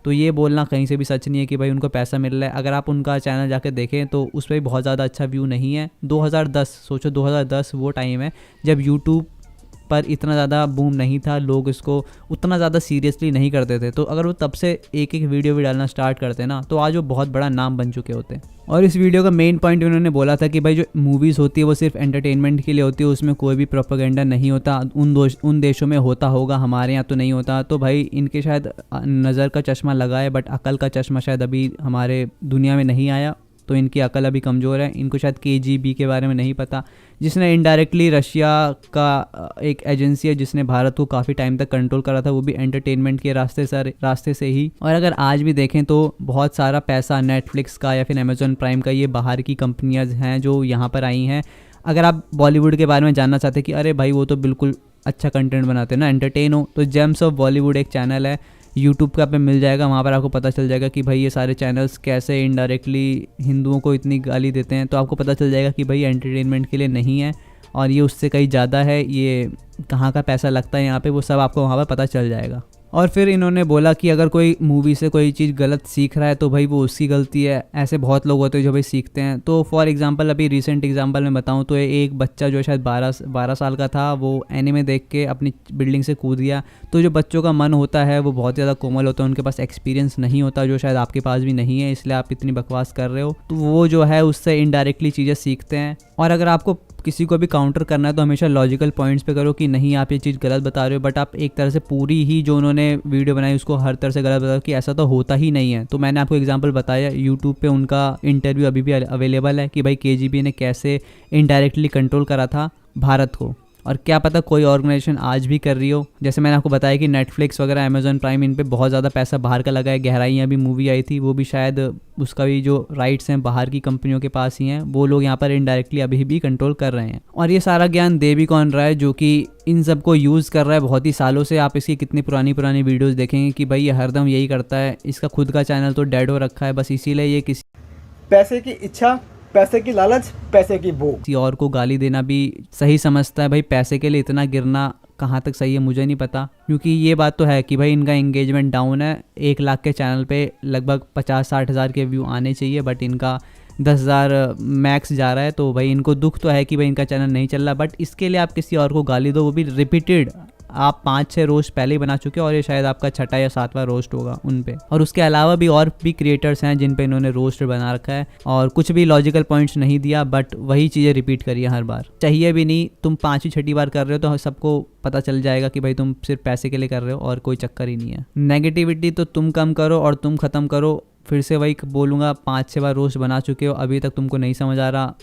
तो ये बोलना कहीं से भी सच नहीं है कि भाई उनको पैसा मिल रहा है। अगर आप उनका चैनल जाके देखें तो उस पर भी बहुत ज़्यादा अच्छा व्यू नहीं है। 2010 सोचो, 2010 वो टाइम है जब यूट्यूब पर इतना ज़्यादा बूम नहीं था, लोग इसको उतना ज़्यादा सीरियसली नहीं करते थे। तो अगर वो तब से एक एक वीडियो भी डालना स्टार्ट करते ना, तो आज वो बहुत बड़ा नाम बन चुके होते। और इस वीडियो का मेन पॉइंट उन्होंने बोला था कि भाई जो मूवीज़ होती है वो सिर्फ एंटरटेनमेंट के लिए होती है, उसमें कोई भी प्रोपेगेंडा नहीं होता। उन देशों में होता होगा, हमारे यहाँ तो नहीं होता। तो भाई इनके शायद नज़र का चश्मा लगा है, बट अकल का चश्मा शायद अभी हमारे दुनिया में नहीं आया, तो इनकी अकल अभी कमज़ोर है। इनको शायद KGB के बारे में नहीं पता, जिसने इनडायरेक्टली रशिया का एक एजेंसी है जिसने भारत को काफ़ी टाइम तक कंट्रोल करा था, वो भी एंटरटेनमेंट के रास्ते से ही। और अगर आज भी देखें तो बहुत सारा पैसा नेटफ्लिक्स का या फिर अमेजॉन प्राइम का, ये बाहर की कंपनियाँ हैं जो यहाँ पर आई हैं। अगर आप बॉलीवुड के बारे में जानना चाहते हैं कि अरे भाई वो तो बिल्कुल अच्छा कंटेंट बनाते हैं ना, एंटरटेन हो, तो जेम्स ऑफ बॉलीवुड एक चैनल है यूट्यूब का पे मिल जाएगा, वहाँ पर आपको पता चल जाएगा कि भाई ये सारे चैनल्स कैसे इनडायरेक्टली हिंदुओं को इतनी गाली देते हैं। तो आपको पता चल जाएगा कि भाई एंटरटेनमेंट के लिए नहीं है और ये उससे कहीं ज़्यादा है, ये कहाँ का पैसा लगता है यहाँ पे, वो सब आपको वहाँ पर पता चल जाएगा। और फिर इन्होंने बोला कि अगर कोई मूवी से कोई चीज़ गलत सीख रहा है तो भाई वो उसकी गलती है। ऐसे बहुत लोग होते हैं जो भाई सीखते हैं। तो फॉर एग्जांपल अभी रिसेंट एग्जांपल मैं बताऊं तो एक बच्चा जो शायद 12 साल का था, वो एनीमे देख के अपनी बिल्डिंग से कूद गया। तो जो बच्चों का मन होता है वो बहुत ज़्यादा कोमल होता है, उनके पास एक्सपीरियंस नहीं होता, जो शायद आपके पास भी नहीं है, इसलिए आप इतनी बकवास कर रहे हो। तो वो जो है उससे इनडायरेक्टली चीज़ें सीखते हैं। और अगर आपको किसी को भी काउंटर करना है तो हमेशा लॉजिकल पॉइंट्स पे करो कि नहीं आप ये चीज़ गलत बता रहे हो, बट आप एक तरह से पूरी ही जो उन्होंने वीडियो बनाई उसको हर तरह से गलत बताओ कि ऐसा तो होता ही नहीं है। तो मैंने आपको एग्जांपल बताया, यूट्यूब पे उनका इंटरव्यू अभी भी अवेलेबल है कि भाई KGB ने कैसे इनडायरेक्टली कंट्रोल करा था भारत को, और क्या पता कोई ऑर्गेनाइजेशन आज भी कर रही हो। जैसे मैंने आपको बताया कि नेटफ्लिक्स वगैरह, अमेजॉन प्राइम, इन पे बहुत ज़्यादा पैसा बाहर का लगा है। गहराइयाँ भी मूवी आई थी, वो भी शायद उसका भी जो राइट्स हैं बाहर की कंपनियों के पास ही हैं, वो लोग यहाँ पर इनडायरेक्टली अभी भी कंट्रोल कर रहे हैं। और ये सारा ज्ञान दे भी कौन रहा है, जो कि इन सब को यूज़ कर रहा है बहुत ही सालों से। आप इसकी कितनी पुरानी वीडियोज़ देखेंगे कि भाई ये हरदम यही करता है। इसका खुद का चैनल तो डेड हो रखा है, बस इसीलिए ये किसी पैसे की इच्छा, पैसे की लालच, पैसे की भूख, किसी और को गाली देना भी सही समझता है। भाई पैसे के लिए इतना गिरना कहाँ तक सही है मुझे नहीं पता, क्योंकि ये बात तो है कि भाई इनका एंगेजमेंट डाउन है। 1 लाख के चैनल पे लगभग 50-60 हज़ार के व्यू आने चाहिए, बट इनका 10,000 मैक्स जा रहा है। तो भाई इनको दुख तो है कि भाई इनका चैनल नहीं चल रहा, बट इसके लिए आप किसी और को गाली दो, वो भी रिपीटेड। आप 5-6 रोस्ट पहले ही बना चुके हो और ये शायद आपका 6ठा या 7वां रोस्ट होगा उन पे। और उसके अलावा भी और भी क्रिएटर्स हैं जिन पे इन्होंने रोस्ट बना रखा है और कुछ भी लॉजिकल पॉइंट्स नहीं दिया, बट वही चीज़ें रिपीट करिए हर बार। चाहिए भी नहीं, तुम 5वीं-6ठी बार कर रहे हो तो सबको पता चल जाएगा कि भाई तुम सिर्फ पैसे के लिए कर रहे हो और कोई चक्कर ही नहीं है। नेगेटिविटी तो तुम कम करो और तुम ख़त्म करो। फिर से वही बोलूँगा, 5-6 बार रोस्ट बना चुके हो, अभी तक तुमको नहीं समझ आ रहा,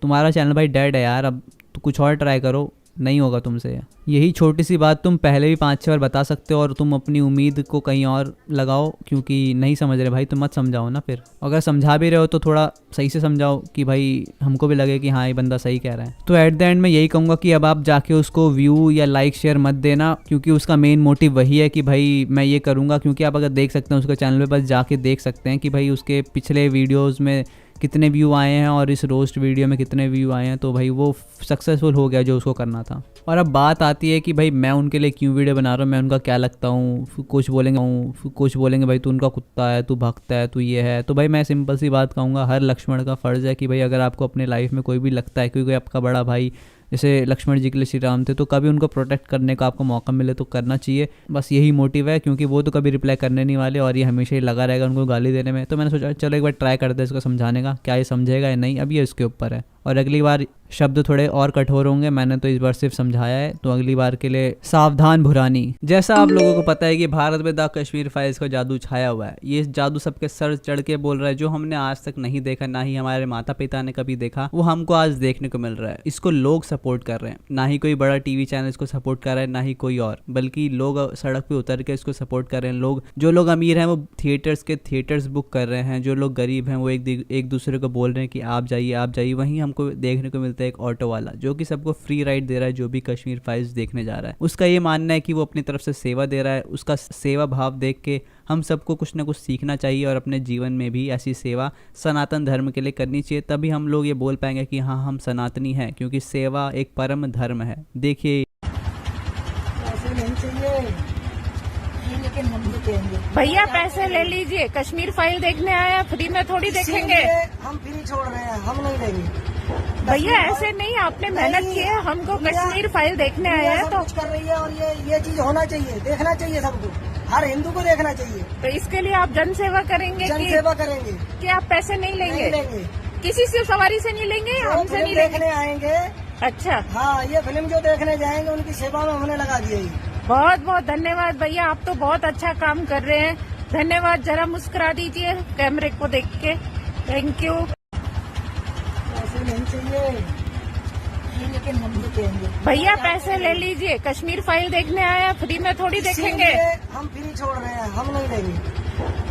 तुम्हारा चैनल भाई डेड है यार। अब तो कुछ और ट्राई करो, नहीं होगा तुमसे। यही छोटी सी बात तुम पहले भी 5-6 बार बता सकते हो और तुम अपनी उम्मीद को कहीं और लगाओ, क्योंकि नहीं समझ रहे भाई तो मत समझाओ ना। फिर अगर समझा भी रहे हो तो थोड़ा सही से समझाओ कि भाई हमको भी लगे कि हाँ ये बंदा सही कह रहा है। तो एट द एंड में यही कहूँगा कि अब आप जाके उसको व्यू या लाइक शेयर मत देना, क्योंकि उसका मेन मोटिव वही है कि भाई मैं ये करूँगा। क्योंकि आप अगर देख सकते हैं उसके चैनल पर बस जाके देख सकते हैं कि भाई उसके पिछले वीडियोज़ में कितने व्यू आए हैं और इस रोस्ट वीडियो में कितने व्यू आए हैं। तो भाई वो सक्सेसफुल हो गया जो उसको करना था। और अब बात आती है कि भाई मैं उनके लिए क्यों वीडियो बना रहा हूँ, मैं उनका क्या लगता हूँ। कुछ बोलेंगे भाई तू उनका कुत्ता है, तू भक्त है, तू ये है। तो भाई मैं सिंपल सी बात कहूँगा, हर लक्ष्मण का फ़र्ज़ है कि भाई अगर आपको अपने लाइफ में कोई भी लगता है, कोई आपका बड़ा भाई, जैसे लक्ष्मण जी के लिए श्री राम थे, तो कभी उनको प्रोटेक्ट करने का आपको मौका मिले तो करना चाहिए। बस यही मोटिव है, क्योंकि वो तो कभी रिप्लाई करने नहीं वाले और ये हमेशा ही लगा रहेगा उनको गाली देने में। तो मैंने सोचा चलो एक बार ट्राई करते हैं इसको समझाने का, क्या ये समझेगा या नहीं, अब ये इसके ऊपर है। और अगली बार शब्द थोड़े और कठोर होंगे, मैंने तो इस बार सिर्फ समझाया है, तो अगली बार के लिए सावधान भुरानी। जैसा आप लोगों को पता है कि भारत में द कश्मीर फाइल्स का जादू छाया हुआ है। ये जादू सबके सर चढ़ के बोल रहा है, जो हमने आज तक नहीं देखा, ना ही हमारे माता पिता ने कभी देखा, वो हमको आज देखने को मिल रहा है। इसको लोग सपोर्ट कर रहे हैं, ना ही कोई बड़ा टीवी चैनल इसको सपोर्ट कर रहा है, ना ही कोई और, बल्कि लोग सड़क पे उतर के इसको सपोर्ट कर रहे हैं। लोग, जो लोग अमीर हैं वो थिएटर्स बुक कर रहे हैं, जो लोग गरीब हैं वो एक दूसरे को बोल रहे हैं कि आप जाइए। वहीं हमको देखने को मिलता है एक ऑटो वाला जो कि सबको फ्री राइड दे रहा है, जो भी कश्मीर फाइल्स देखने जा रहा है। उसका ये मानना है कि वो अपनी तरफ से सेवा दे रहा है। उसका सेवा भाव देख के हम सबको कुछ ना कुछ सीखना चाहिए और अपने जीवन में भी ऐसी सेवा सनातन धर्म के लिए करनी चाहिए। तभी हम लोग ये बोल पाएंगे कि हाँ हम सनातनी हैं, क्योंकि सेवा एक परम धर्म है। देखिए भैया पैसे ले लीजिए, कश्मीर फाइल देखने आया, फ्री में थोड़ी देखेंगे। हम फ्री छोड़ रहे हैं, हम नहीं देंगे भैया। ऐसे नहीं, आपने मेहनत की है, हमको कश्मीर फाइल देखने आया है तो कर रही है। और ये चीज होना चाहिए, देखना चाहिए सबको, हर हिंदू को देखना चाहिए। तो इसके लिए आप जन सेवा करेंगे, सेवा करेंगे कि आप पैसे नहीं लेंगे? किसी से सवारी से नहीं लेंगे, हमसे नहीं देखने आएंगे। अच्छा हाँ, ये फिल्म जो देखने जाएंगे उनकी सेवा में हमने लगा दिया। बहुत बहुत धन्यवाद भैया, आप तो बहुत अच्छा काम कर रहे हैं। धन्यवाद। जरा मुस्कुरा दीजिए कैमरे को देख के। Thank you. नहीं चाहिए, लेकिन हम देंगे भैया पैसे ले लीजिए, कश्मीर फाइल देखने आया, फ्री में थोड़ी देखेंगे। हम फ्री छोड़ रहे हैं, हम नहीं देंगे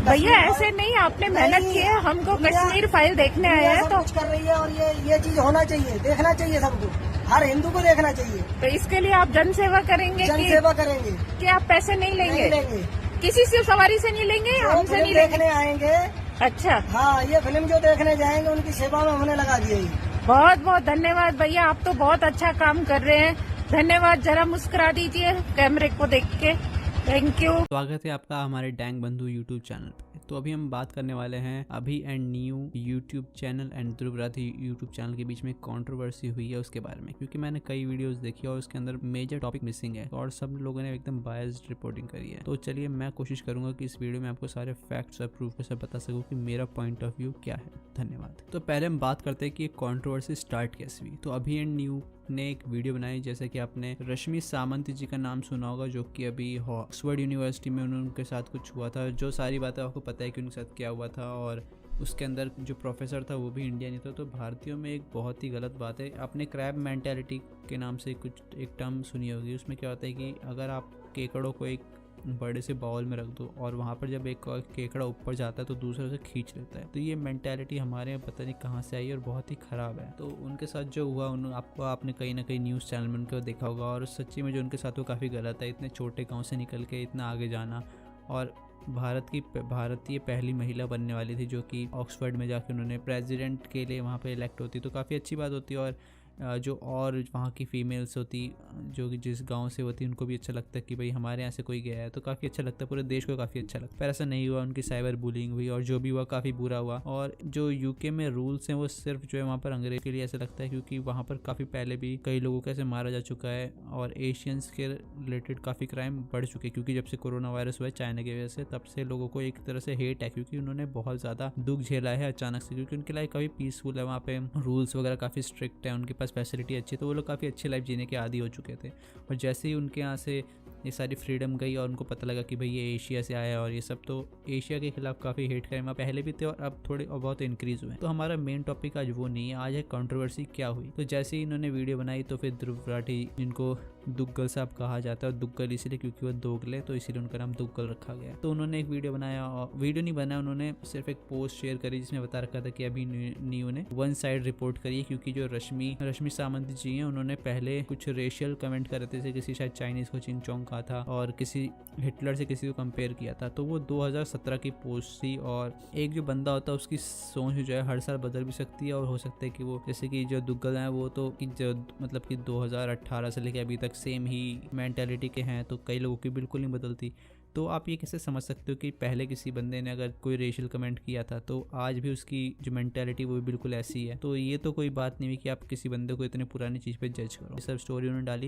भैया। ऐसे नहीं, आपने मेहनत की है, हमको कश्मीर फाइल देखने आया है तो कर रही है। और ये चीज होना चाहिए, देखना चाहिए सबको, हर हिंदू को देखना चाहिए। तो इसके लिए आप जन सेवा करेंगे, सेवा करेंगे कि आप पैसे नहीं लेंगे? किसी से सवारी से नहीं लेंगे, हमसे नहीं लेंगे। देखने आएंगे। अच्छा, हाँ, ये फिल्म जो देखने जाएंगे उनकी सेवा में हमने लगा दिया। बहुत बहुत धन्यवाद भैया, आप तो बहुत अच्छा काम कर रहे हैं। धन्यवाद, जरा मुस्कुरा दीजिए कैमरे को देख के। Thank you. स्वागत है आपका हमारे डैंग बंधु यूट्यूब चैनल पे। तो अभी हम बात करने वाले हैं अभी and new YouTube channel and Dhruv Rathee YouTube channel के बीच में कंट्रोवर्सी हुई है उसके बारे में, क्योंकि मैंने कई वीडियोस देखी और उसके अंदर मेजर टॉपिक मिसिंग है और सब लोगों ने एकदम बायस्ड रिपोर्टिंग करी है। तो चलिए मैं कोशिश करूंगा कि इस वीडियो में आपको सारे फैक्ट्स और प्रूफ के साथ बता सकूं कि मेरा पॉइंट ऑफ व्यू क्या है। धन्यवाद। तो पहले हम बात करते हैं कि कंट्रोवर्सी स्टार्ट कैसे हुई। तो अभी एंड न्यू ने एक वीडियो बनाई, जैसे कि आपने रश्मि सामंत जी का नाम सुना होगा, जो कि अभी ऑक्सफोर्ड यूनिवर्सिटी में उनके साथ कुछ हुआ था। जो सारी बातें आपको पता है कि उनके साथ क्या हुआ था, और उसके अंदर जो प्रोफेसर था वो भी इंडियन ही था। तो भारतीयों में एक बहुत ही गलत बात है, आपने क्रैब मेंटालिटी के नाम से कुछ एक टर्म सुनी होगी। उसमें क्या होता है कि अगर आप केकड़ों को एक बड़े से बाउल में रख दो और वहाँ पर जब एक केकड़ा ऊपर जाता है तो दूसरे से खींच लेता है। तो ये मेंटालिटी हमारे यहाँ पता नहीं कहाँ से आई और बहुत ही ख़राब है। तो उनके साथ जो हुआ आपने कहीं ना कहीं न्यूज़ चैनल में उनको देखा होगा, और सच्ची में जो उनके साथ वो काफ़ी गलत है। इतने छोटे गाँव से निकल के इतना आगे जाना, और भारतीय पहली महिला बनने वाली थी जो कि ऑक्सफोर्ड में जाके उन्होंने प्रेसिडेंट के लिए वहाँ पे इलेक्ट होती, तो काफ़ी अच्छी बात होती। और जो और वहाँ की फीमेल्स होती जो कि जिस गांव से होती उनको भी अच्छा लगता है कि भाई हमारे यहाँ से कोई गया है, तो काफ़ी अच्छा लगता है, पूरे देश को काफ़ी अच्छा लगता है। पर ऐसा नहीं हुआ, उनकी साइबर बुलिंग हुई और जो भी हुआ काफ़ी बुरा हुआ। और जो यूके में रूल्स हैं वो सिर्फ जो है वहाँ पर अंग्रेज के लिए ऐसा लगता है, क्योंकि वहाँ पर काफ़ी पहले भी कई लोगों को ऐसे मारा जा चुका है और एशियंस के रिलेटेड काफ़ी क्राइम बढ़ चुके हैं। क्योंकि जब से कोरोना वायरस हुआ है चाइना की वजह से, तब से लोगों को एक तरह से हेट है, क्योंकि उन्होंने बहुत ज़्यादा दुख झेला है अचानक से, क्योंकि उनकी लाइफ काफ़ी पीसफुल है, वहाँ पे रूल्स वगैरह काफ़ी स्ट्रिक्ट है, उनके पास फैसिलिटी अच्छी, तो वो लोग काफ़ी अच्छी लाइफ जीने के आदी हो चुके थे। और जैसे ही उनके यहाँ से ये सारी फ्रीडम गई और उनको पता लगा कि भाई ये एशिया से आया और ये सब, तो एशिया के खिलाफ काफ़ी हेट क्राइम पहले भी थे और अब थोड़े और बहुत इंक्रीज़ हुए। तो हमारा मेन टॉपिक आज वो नहीं है, आज है कंट्रोवर्सी क्या हुई। तो जैसे ही इन्होंने वीडियो बनाई तो फिर ध्रुव राठी, जिनको दुग्गल साहब कहा जाता है, और दुग्गल इसलिए क्योंकि वो दोगले, तो इसीलिए उनका नाम दुग्गल रखा गया। तो उन्होंने एक वीडियो बनाया, वीडियो नहीं बनाया, उन्होंने सिर्फ एक पोस्ट शेयर करी जिसमें बता रखा था कि अभी न्यू ने वन साइड रिपोर्ट करी है, क्योंकि जो रश्मि सामंत जी हैं उन्होंने पहले कुछ रेशियल कमेंट करे थे, किसी शायद चाइनीज़ को चिंगचोंग कहा था और किसी हिटलर से किसी को कंपेयर किया था। तो वो 2017 की पोस्ट थी, और एक जो बंदा होता है उसकी सोच जो है हर साल बदल भी सकती है, और हो सकता है कि वो, जैसे कि जो दुग्गल हैं वो तो कि जो मतलब कि 2018 से लेकर अभी तक सेम ही मेंटालिटी के हैं, तो कई लोगों की बिल्कुल नहीं बदलती। तो आप ये कैसे समझ सकते हो कि पहले किसी बंदे ने अगर कोई रेशियल कमेंट किया था तो आज भी उसकी जो मेंटालिटी वो भी बिल्कुल ऐसी है। तो ये तो कोई बात नहीं हुई कि आप किसी बंदे को इतनी पुरानी चीज़ पे जज करो। ये सब स्टोरी उन्होंने डाली।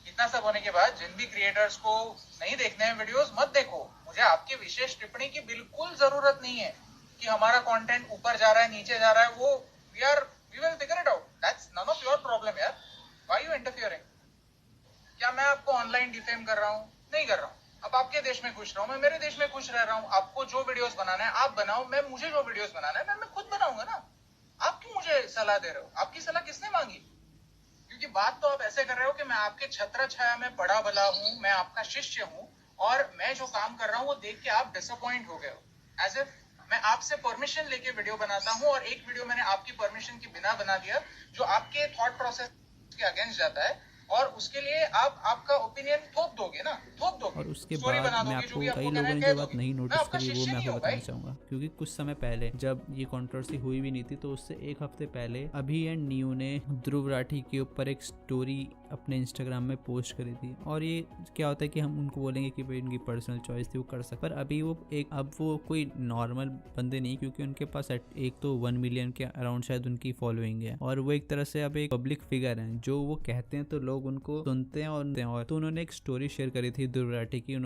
इतना सब होने के बाद जिन भी क्रिएटर्स को नहीं देखने हैं वीडियोस, मत देखो। मुझे आपकी विशेष टिप्पणी की बिल्कुल जरूरत नहीं है कि हमारा कंटेंट ऊपर जा रहा है नीचे जा रहा है, वो we will figure it out. That's none of your problem यार. Why you interfering? क्या मैं आपको ऑनलाइन डिफेम कर रहा हूँ? नहीं कर रहा हूँ। अब आपके देश में खुश रहा हूँ, मैं मेरे देश में खुश रह रहा हूँ। आपको जो वीडियोस बनाना है आप बनाओ, मुझे जो वीडियोस बनाना है मैं खुद बनाऊंगा ना। आप क्यों मुझे सलाह दे रहे हो? आपकी सलाह किसने मांगी? क्योंकि बात तो आप ऐसे कर रहे हो कि मैं आपके छत्र छाया में पड़ा बला हूँ, मैं आपका शिष्य हूँ, और मैं जो काम कर रहा हूँ वो देख के आप डिसअपॉइंट हो गए हो। एज इफ मैं आपसे परमिशन लेके वीडियो बनाता हूँ और एक वीडियो मैंने आपकी परमिशन के बिना बना दिया जो आपके थॉट प्रोसेस के अगेंस्ट जाता है, और उसके लिए आप आपका ओपिनियन थोप दोगे ना, थोप दोगे। और उसके बाद मैं आपको कई लोगों ने जो बात नहीं नोटिस करी वो मैं आपको बताना चाहूँगा, क्योंकि कुछ समय पहले जब ये कंट्रोवर्सी हुई भी नहीं थी, तो उससे एक हफ्ते पहले अभी एंड न्यू ने ध्रुव राठी के ऊपर एक स्टोरी अपने इंस्टाग्राम में पोस्ट करी थी। और ये क्या होता है कि हम उनको बोलेंगे कि भाई उनकी पर्सनल चॉइस थी, वो कर सकते, पर अभी अब वो कोई नॉर्मल बंदे नहीं, क्योंकि उनके पास एक तो 1 मिलियन के अराउंड शायद उनकी फॉलोइंग है, और वो एक तरह से अब एक पब्लिक फिगर है। जो वो कहते हैं तो लोग उनको सुनते हैं और तो उन्होंने एक स्टोरी शेयर करी थी ध्रुव राठी की।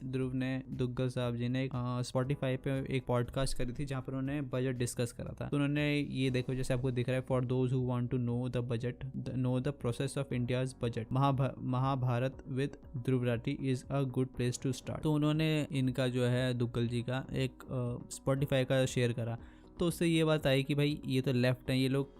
ध्रुव ने दुग्गल साहब जी ने स्पॉटिफाई पे एक पॉडकास्ट करी थी जहाँ पर उन्होंने बजट डिस्कस करा था। तो उन्होंने ये देखो, जैसे आपको दिख रहा है, for those who want to know the budget, know the process of India's budget, Mahabharat with Dhruv Rathee is a good place to start. तो उन्होंने इनका जो है दुग्गल जी का एक स्पॉटिफाई का शेयर करा, तो उससे ये बात आई कि भाई ये तो लेफ्ट है, ये लोग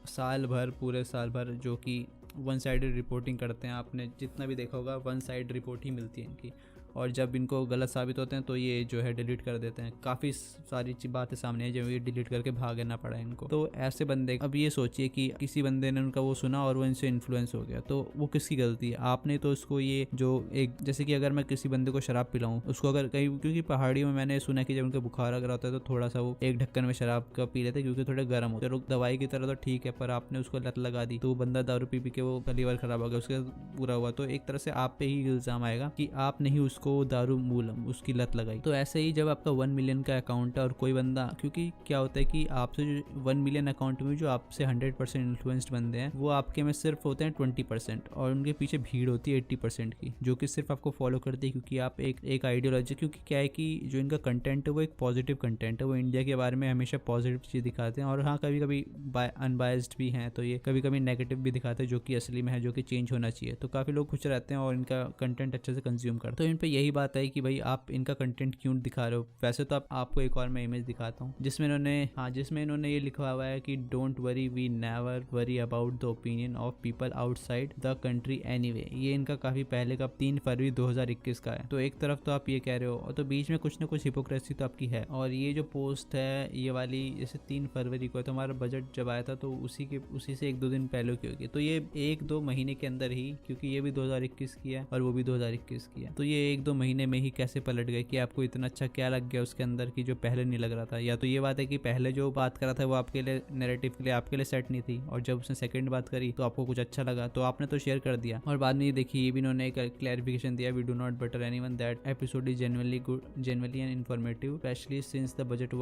पूरे साल भर जो कि वन साइडेड रिपोर्टिंग करते हैं। आपने जितना भी देखा होगा वन साइड रिपोर्ट ही मिलती है इनकी। और जब इनको गलत साबित होते हैं तो ये जो है डिलीट कर देते हैं। काफ़ी सारी बातें सामने है जब ये डिलीट करके भागे ना पड़ा इनको। तो ऐसे बंदे, अब ये सोचिए कि किसी बंदे ने उनका वो सुना और वो इनसे इन्फ्लुएंस हो गया, तो वो किसकी गलती है? आपने तो उसको ये जो एक, जैसे कि अगर मैं किसी बंदे को शराब पिलाऊं, उसको अगर कहीं, क्योंकि पहाड़ियों में मैंने सुना कि जब उनका बुखार अगर होता है तो थोड़ा सा वो एक ढक्कन में शराब का पी लेते क्योंकि थोड़े गर्म होते। चलो दवाई की तरह तो ठीक है, पर आपने उसको लत लगा दी तो वो बंदा दारू पी के वो लीवर खराब हो गया, उसके पूरा हुआ, तो एक तरह से आप पे ही इल्जाम आएगा कि आपने ही उसको दारू मूलम उसकी लत लगाई। तो ऐसे ही जब आपका 1 मिलियन का अकाउंट है और कोई बंदा, क्योंकि क्या होता है कि आपसे जो 1 मिलियन अकाउंट में जो आपसे 100% इन्फ्लुएंस्ड बंदे हैं वो आपके में सिर्फ होते हैं 20% और उनके पीछे भीड़ होती है 80% की, जो कि सिर्फ आपको फॉलो करती है क्योंकि आप एक आइडियोलॉजी, क्योंकि क्या है कि जो इनका कंटेंट है वो एक पॉजिटिव कंटेंट है, वो इंडिया के बारे में हमेशा पॉजिटिव चीज़ दिखाते हैं और हाँ कभी कभी अनबायस्ड भी हैं, तो ये कभी कभी नेगेटिव भी दिखाते हैं जो कि असली में है, जो कि चेंज होना चाहिए। तो काफ़ी लोग खुश रहते हैं और इनका कंटेंट अच्छे से कंज्यूम करते हैं। तो इन पे यही बात है कि भाई आप इनका कंटेंट क्यों दिखा रहे हो। वैसे तो आपको एक और मैं इमेज दिखाता हूँ जिसमें इन्होंने ये लिखा हुआ है कि don't worry, we never worry about the opinion of people outside the country anyway. ये इनका काफ़ी पहले का 3 फरवरी 2021 का है। तो एक तरफ तो आप ये कह रहे हो और तो बीच में कुछ ना कुछ हिपोक्रेसी तो आपकी है। और ये जो पोस्ट है ये वाली जैसे 3 फरवरी को, तो हमारा बजट जब आया था तो उसी से 1-2 दिन पहले की होगी, तो ये 1-2 महीने के अंदर ही, क्योंकि ये भी 2021 की है और वो भी 2021 की है, तो ये 1-2 महीने में ही कैसे पलट गए कि आपको इतना अच्छा क्या लग गया उसके अंदर की जो पहले नहीं लग रहा था। या तो ये बात है कि पहले जो बात करा था वो आपके लिए नैरेटिव के लिए आपके लिए सेट नहीं थी और जब उसने सेकंड बात करी तो आपको कुछ अच्छा लगा तो आपने तो शेयर कर दिया। और बाद में ये देखिए ये भी इन्होंने एक क्लैरिफिकेशन दिया, we do not bother anyone, that episode is genuinely good, genuinely and informative, specially since the budget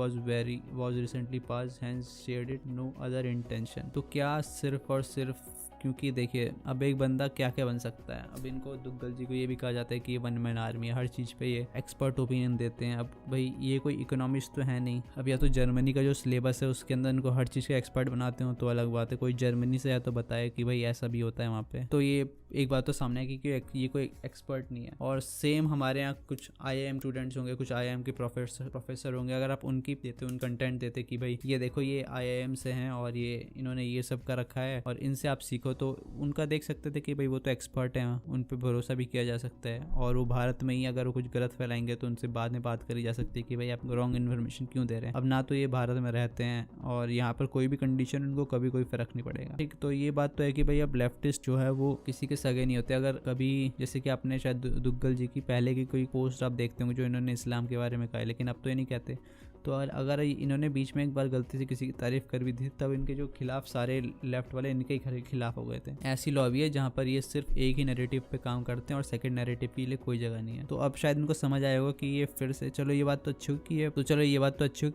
was recently passed, hence shared it, no other intention। तो क्या सिर्फ और सिर्फ क्योंकि देखिए अब एक बंदा क्या क्या बन सकता है। अब इनको दुग्गल जी को ये भी कहा जाता है कि ये 1 मैन आर्मी है, हर चीज़ पे ये एक्सपर्ट ओपिनियन देते हैं। अब भाई ये कोई इकोनॉमिस्ट तो है नहीं। अब या तो जर्मनी का जो सिलेबस है उसके अंदर इनको हर चीज़ का एक्सपर्ट बनाते हो तो अलग बात है, कोई जर्मनी से या तो बताए कि भाई ऐसा भी होता है वहाँ पे। तो ये एक बात तो सामने है कि ये कोई एक्सपर्ट नहीं है। और सेम हमारे यहाँ कुछ IIM स्टूडेंट्स होंगे, कुछ IIM के प्रोफेसर होंगे, अगर आप उनकी देते उन कंटेंट देते कि भाई ये देखो ये IIM से हैं और ये इन्होंने ये सब का रखा है और इनसे आप सीखो, तो उनका देख सकते थे कि भाई वो तो एक्सपर्ट हैं, उन पर भरोसा भी किया जा सकता है। और वो भारत में ही अगर वो कुछ गलत फैलाएंगे तो उनसे बाद में बात करी जा सकती है कि भाई आप रॉन्ग इन्फॉर्मेशन क्यों दे रहे हैं। अब ना तो ये भारत में रहते हैं और यहाँ पर कोई भी कंडीशन उनको कभी कोई फर्क नहीं पड़ेगा, ठीक। तो ये बात तो है कि भाई अब लेफ्टिस्ट जो है वो किसी के सगे नहीं होते। अगर कभी जैसे कि आपने शायद दुग्गल जी की पहले की कोई पोस्ट आप देखते होंगे जो इन्होंने इस्लाम के बारे में कहा है, लेकिन अब तो ये नहीं कहते। तो अगर इन्होंने बीच में एक बार गलती से किसी की तारीफ कर भी दी तब इनके जो खिलाफ सारे लेफ्ट वाले इनके ही खिलाफ हो गए थे। ऐसी लॉबी है जहाँ पर ये सिर्फ एक ही नैरेटिव पे काम करते हैं और सेकंड नैरेटिव के लिए कोई जगह नहीं है। तो अब शायद इनको समझ आया होगा कि ये फिर से चलो ये बात तो अच्छी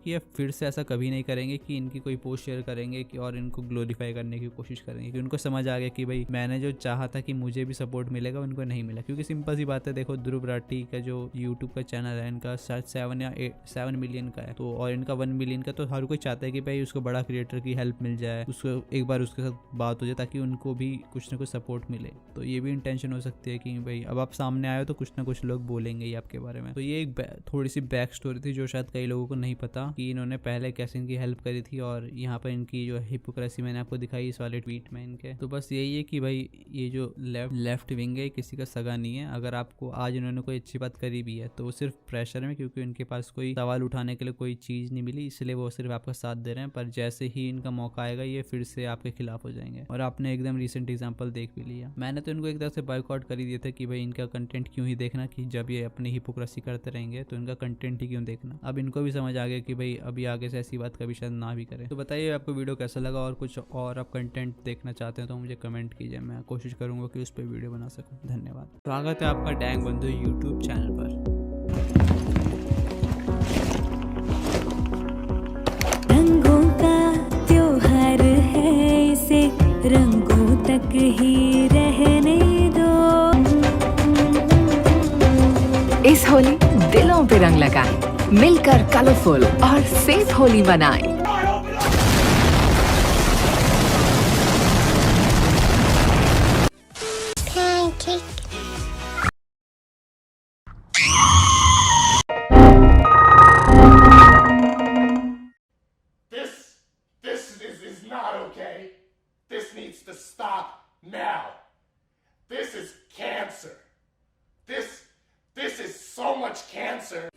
की है, फिर से ऐसा कभी नहीं करेंगे कि इनकी कोई पोस्ट शेयर करेंगे कि और इनको ग्लोरीफाई करने की कोशिश करेंगे, कि उनको समझ आ गया कि भाई मैंने जो चाहा था कि मुझे भी सपोर्ट मिलेगा उनको नहीं मिला। क्योंकि सिंपल सी बात है, देखो ध्रुव राठी का जो यूट्यूब का चैनल है इनका 7 मिलियन का है, तो और इनका 1 मिलियन का, तो हर कोई चाहता है कि भाई उसको बड़ा क्रिएटर की हेल्प मिल जाए, उसको एक बार उसके साथ बात हो जाए ताकि उनको भी कुछ ना कुछ सपोर्ट मिले। तो ये भी इंटेंशन हो सकती है कि भाई अब आप सामने आए हो तो कुछ ना कुछ लोग बोलेंगे ही आपके बारे में। तो ये एक थोड़ी सी बैक स्टोरी थी जो शायद कई लोगों को नहीं पता कि इन्होंने पहले कैसे इनकी हेल्प करी थी और यहाँ पर इनकी जो हिपोक्रेसी मैंने आपको दिखाई इस वाले ट्वीट में इनके। तो बस यही है कि भाई ये जो लेफ्ट विंग है किसी का सगा नहीं है। अगर आपको आज इन्होंने कोई अच्छी बात करी भी है तो वो सिर्फ प्रेशर में, क्योंकि उनके पास कोई सवाल उठाने के लिए कोई चीज़ नहीं मिली, इसलिए वो सिर्फ आपका साथ दे रहे हैं। पर जैसे ही इनका मौका आएगा ये फिर से आपके खिलाफ हो जाएंगे। और आपने एकदम रिसेंट एग्जांपल देख भी लिया। मैंने तो इनको एक तरह से बॉयकॉट कर ही दिया था कि भाई इनका कंटेंट क्यों ही देखना, कि जब ये अपनी हिपोक्रेसी करते रहेंगे तो इनका कंटेंट ही क्यों देखना। अब इनको भी समझ आ गया कि भाई अभी आगे से ऐसी बात कभी शायद ना भी करें। तो बताइए आपको वीडियो कैसा लगा और कुछ और आप कंटेंट देखना चाहते हैं तो मुझे कमेंट कीजिए, मैं कोशिश करूंगा कि उस पर वीडियो बना सकूं। धन्यवाद। स्वागत है आपका डैंग बंधु यूट्यूब चैनल पर। रंगों का त्योहार है, इसे रंगों तक ही रहने दो। इस होली दिलों पे रंग लगाएं, मिलकर कलरफुल और सेफ होली मनाएं। This is not okay. This needs to stop now. This is cancer. This is so much cancer.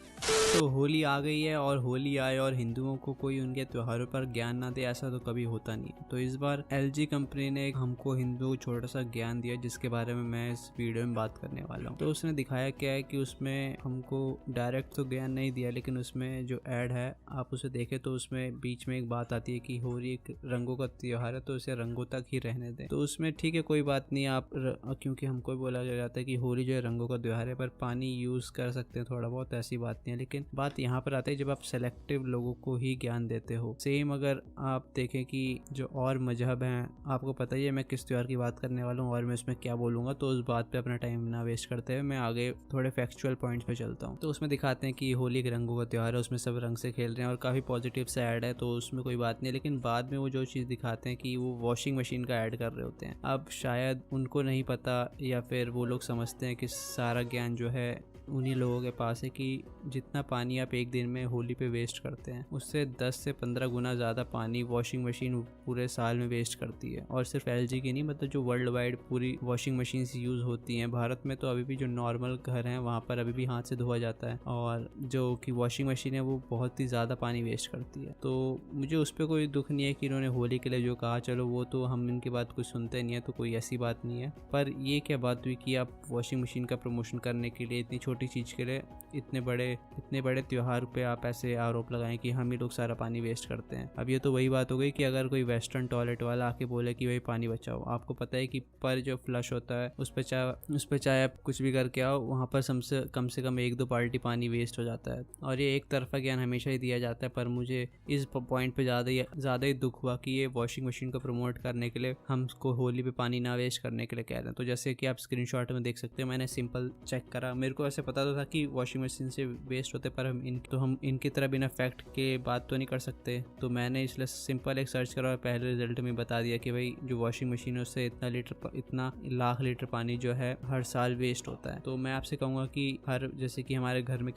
तो होली आ गई है और होली आए और हिंदुओं को कोई उनके त्योहारों पर ज्ञान ना दे, ऐसा तो कभी होता नहीं है। तो इस बार LG कंपनी ने हमको हिंदुओं को छोटा सा ज्ञान दिया जिसके बारे में मैं इस वीडियो में बात करने वाला हूँ। तो उसने दिखाया क्या है कि उसमें हमको डायरेक्ट तो ज्ञान नहीं दिया, लेकिन उसमें जो ऐड है आप उसे देखें तो उसमें बीच में एक बात आती है कि होली एक रंगों का त्योहार है तो इसे रंगों तक ही रहने दें। तो उसमें ठीक है, कोई बात नहीं, आप क्योंकि हमको बोला जाता है कि होली जो है रंगों का त्योहार है, पर पानी यूज कर सकते हैं थोड़ा बहुत, ऐसी बात नहीं है। लेकिन बात यहाँ पर आती है जब आप सेलेक्टिव लोगों को ही ज्ञान देते हो। सेम अगर आप देखें कि जो और मजहब हैं, आपको पता ही है मैं किस त्योहार की बात करने वाला हूँ और मैं इसमें क्या बोलूँगा, तो उस बात पे अपना टाइम ना वेस्ट करते हुए मैं आगे थोड़े फैक्चुअल पॉइंट्स पे चलता हूँ। तो उसमें दिखाते हैं कि होली एक रंगों का त्योहार है, उसमें सब रंग से खेल रहे हैं और काफ़ी पॉजिटिव से ऐड है, तो उसमें कोई बात नहीं। लेकिन बाद में वो जो चीज़ दिखाते हैं कि वो वॉशिंग मशीन का ऐड कर रहे होते हैं। अब शायद उनको नहीं पता या फिर वो लोग समझते हैं कि सारा ज्ञान जो है उन्हीं लोगों के पास है कि जितना पानी आप एक दिन में होली पे वेस्ट करते हैं उससे 10 से 15 गुना ज़्यादा पानी वॉशिंग मशीन पूरे साल में वेस्ट करती है। और सिर्फ LG की नहीं, मतलब जो वर्ल्ड वाइड पूरी वॉशिंग मशीन यूज़ होती हैं। भारत में तो अभी भी जो नॉर्मल घर हैं वहाँ पर अभी भी हाथ से धोया जाता है और जो कि वॉशिंग मशीन है वो बहुत ही ज़्यादा पानी वेस्ट करती है। तो मुझे उस पर कोई दुख नहीं है कि इन्होंने होली के लिए जो कहा, चलो वो तो हम इनकी बात कुछ सुनते नहीं है, तो कोई ऐसी बात नहीं है। पर ये क्या बात हुई कि आप वॉशिंग मशीन का प्रमोशन करने के लिए इतनी छोटी चीज़ के लिए इतने बड़े त्यौहार पे आप ऐसे आरोप लगाएं कि हम ही लोग सारा पानी वेस्ट करते हैं। अब ये तो वही बात हो गई कि अगर कोई वेस्टर्न टॉयलेट वाला आके बोले कि भाई पानी बचाओ, आपको पता है कि पर जो फ्लश होता है उस पर चाहे आप कुछ भी करके आओ, वहाँ पर कम से कम 1-2 बाल्टी पानी वेस्ट हो जाता है। और ये एक तरफा ज्ञान हमेशा ही दिया जाता है, पर मुझे इस पॉइंट पे ज़्यादा ही दुख हुआ कि ये वॉशिंग मशीन को प्रमोट करने के लिए हमको होली पे पानी ना वेस्ट करने के लिए कह रहे हैं। तो जैसे कि आप स्क्रीनशॉट में देख सकते हो, मैंने सिंपल चेक करा, मेरे को ऐसे पता तो था कि वॉशिंग मशीन से वेस्ट होते, पर हम इनकी तरह बिना फैक्ट के बात तो नहीं कर सकते। तो मैंने इसलिए सिंपल एक सर्च करा और पहले रिजल्ट में बता दिया कि भाई जो वॉशिंग मशीन है उससे इतना लाख लीटर पानी जो है हर साल वेस्ट होता है। तो मैं आपसे कहूँगा कि जैसे कि हमारे घर में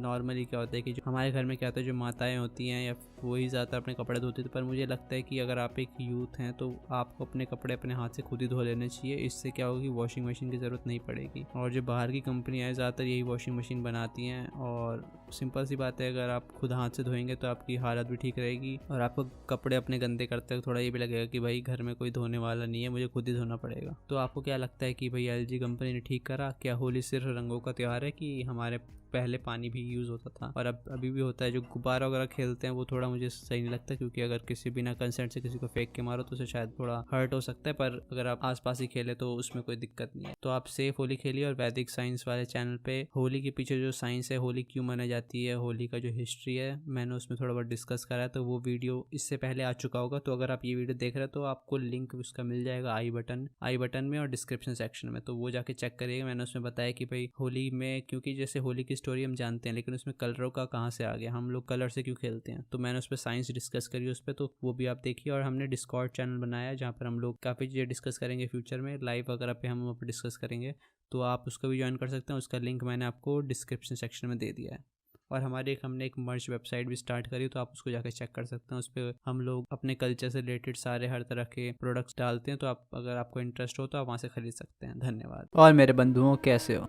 नॉर्मली क्या होता है कि जो हमारे घर में क्या होता है, जो माताएं होती हैं या वही ज़्यादा अपने कपड़े धोती थी, पर मुझे लगता है कि अगर आप एक यूथ हैं तो आपको अपने कपड़े अपने हाथ से खुद ही धो लेने चाहिए। इससे क्या होगी, वॉशिंग मशीन की ज़रूरत नहीं पड़ेगी। और जो बाहर की कंपनियाँ हैं ज़्यादातर यही वॉशिंग मशीन बनाती हैं और सिंपल सी बात है, अगर आप खुद हाथ से धोएंगे तो आपकी हालत भी ठीक रहेगी और आपको कपड़े अपने गंदे करते हुए थोड़ा ये भी लगेगा कि भाई घर में कोई धोने वाला नहीं है, मुझे खुद ही धोना पड़ेगा। तो आपको क्या लगता है कि भाई LG कंपनी ने ठीक करा? क्या होली सिर्फ रंगों का त्यौहार है कि हमारे पहले पानी भी यूज़ होता था और अब अभी भी होता है? जो गुब्बारा वगैरह खेलते हैं वो थोड़ा मुझे सही नहीं लगता, क्योंकि अगर किसी बिना कंसेंट से किसी को फेंक के मारो तो उसे शायद थोड़ा हर्ट हो सकता है, पर अगर आप आसपास ही खेले तो उसमें कोई दिक्कत नहीं है। तो आप सेफ होली खेलिए और वैदिक साइंस वाले चैनल पे होली के पीछे जो साइंस है, होली क्यों मनाई जाती है, होली का जो हिस्ट्री है, मैंने उसमें थोड़ा बहुत डिस्कस करा है, तो वो वीडियो इससे पहले आ चुका होगा। तो अगर आप ये वीडियो देख रहे हैं तो आपको लिंक उसका मिल जाएगा आई बटन में और डिस्क्रिप्शन सेक्शन में, तो वो जाके चेक करिएगा। मैंने उसमें बताया कि भाई होली में, क्योंकि जैसे होली की स्टोरी हम जानते हैं लेकिन उसमें कलरों का कहाँ से आ गया, हम लोग कलर से क्यों खेलते हैं, तो मैंने उस पर साइंस डिस्कस करी उस पर, तो वो भी आप देखिए। और हमने डिस्कॉर्ड चैनल बनाया जहाँ पर हम लोग काफ़ी चीज़ें डिस्कस करेंगे फ्यूचर में, लाइव वगैरह पे हम वहाँ पर डिस्कस करेंगे, तो आप उसको भी ज्वाइन कर सकते हैं। उसका लिंक मैंने आपको डिस्क्रिप्शन सेक्शन में दे दिया है। और हमने एक मर्च वेबसाइट भी स्टार्ट करी, तो आप उसको जाकर चेक कर सकते हैं। उस पर हम लोग अपने कल्चर से रिलेटेड सारे हर तरह के प्रोडक्ट्स डालते हैं, तो आप अगर आपको इंटरेस्ट हो तो आप वहाँ से खरीद सकते हैं। धन्यवाद। और मेरे बंधुओं, कैसे हो?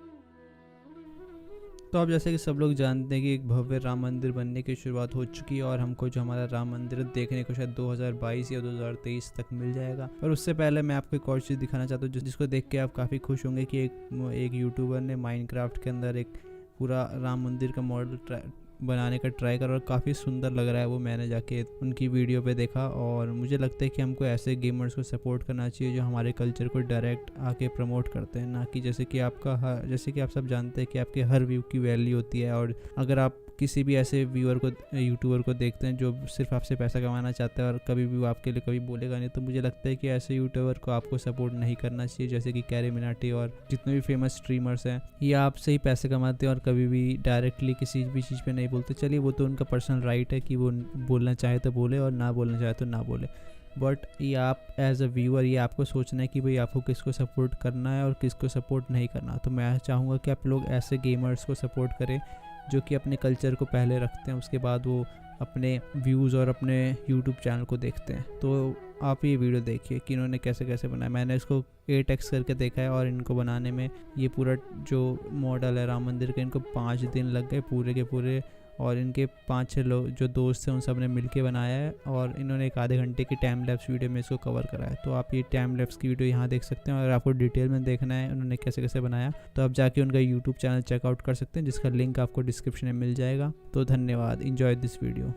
तो अब जैसे कि सब लोग जानते हैं कि एक भव्य राम मंदिर बनने की शुरुआत हो चुकी है और हमको जो हमारा राम मंदिर देखने को शायद 2022 या 2023 तक मिल जाएगा। और उससे पहले मैं आपको एक और चीज़ दिखाना चाहता हूँ जिसको देख के आप काफ़ी खुश होंगे कि एक यूट्यूबर ने माइनक्राफ्ट के अंदर एक पूरा राम मंदिर का मॉडल बनाने का ट्राई करा और काफ़ी सुंदर लग रहा है वो। मैंने जाके उनकी वीडियो पे देखा और मुझे लगता है कि हमको ऐसे गेमर्स को सपोर्ट करना चाहिए जो हमारे कल्चर को डायरेक्ट आके प्रमोट करते हैं, ना कि जैसे कि आप सब जानते हैं कि आपके हर व्यू की वैल्यू होती है। और अगर आप किसी भी ऐसे यूट्यूबर को देखते हैं जो सिर्फ आपसे पैसा कमाना चाहता है और कभी भी वो आपके लिए कभी बोलेगा नहीं, तो मुझे लगता है कि ऐसे यूट्यूबर को आपको सपोर्ट नहीं करना चाहिए। जैसे कि कैरी मिनाटी और जितने भी फेमस स्ट्रीमर्स हैं, ये आपसे ही पैसे कमाते हैं और कभी भी डायरेक्टली किसी भी चीज़ पे नहीं बोलते। चलिए, वो तो उनका पर्सनल राइट है कि वो बोलना चाहे तो बोले और ना बोलना चाहे तो ना बोले, बट ये आप एज अ व्यूअर ये आपको सोचना है कि भाई आपको किसको सपोर्ट करना है और किसको सपोर्ट नहीं करना। तो मैं चाहूँगा कि आप लोग ऐसे गेमर्स को सपोर्ट करें जो कि अपने कल्चर को पहले रखते हैं, उसके बाद वो अपने व्यूज़ और अपने यूट्यूब चैनल को देखते हैं। तो आप ये वीडियो देखिए कि इन्होंने कैसे कैसे बनाया। मैंने इसको 8x करके देखा है और इनको बनाने में ये पूरा जो मॉडल है राम मंदिर का, इनको 5 दिन लग गए पूरे के पूरे। और इनके 5-6 लोग जो दोस्त हैं उन सब ने मिलके बनाया है और इन्होंने एक आधे घंटे की टाइम लैप्स वीडियो में इसको कवर करा है। तो आप ये टाइम लैप्स की वीडियो यहाँ देख सकते हैं। और अगर आपको डिटेल में देखना है उन्होंने कैसे कैसे बनाया तो आप जाके उनका यूट्यूब चैनल चेकआउट कर सकते हैं, जिसका लिंक आपको डिस्क्रिप्शन में मिल जाएगा। तो धन्यवाद, एंजॉय दिस वीडियो।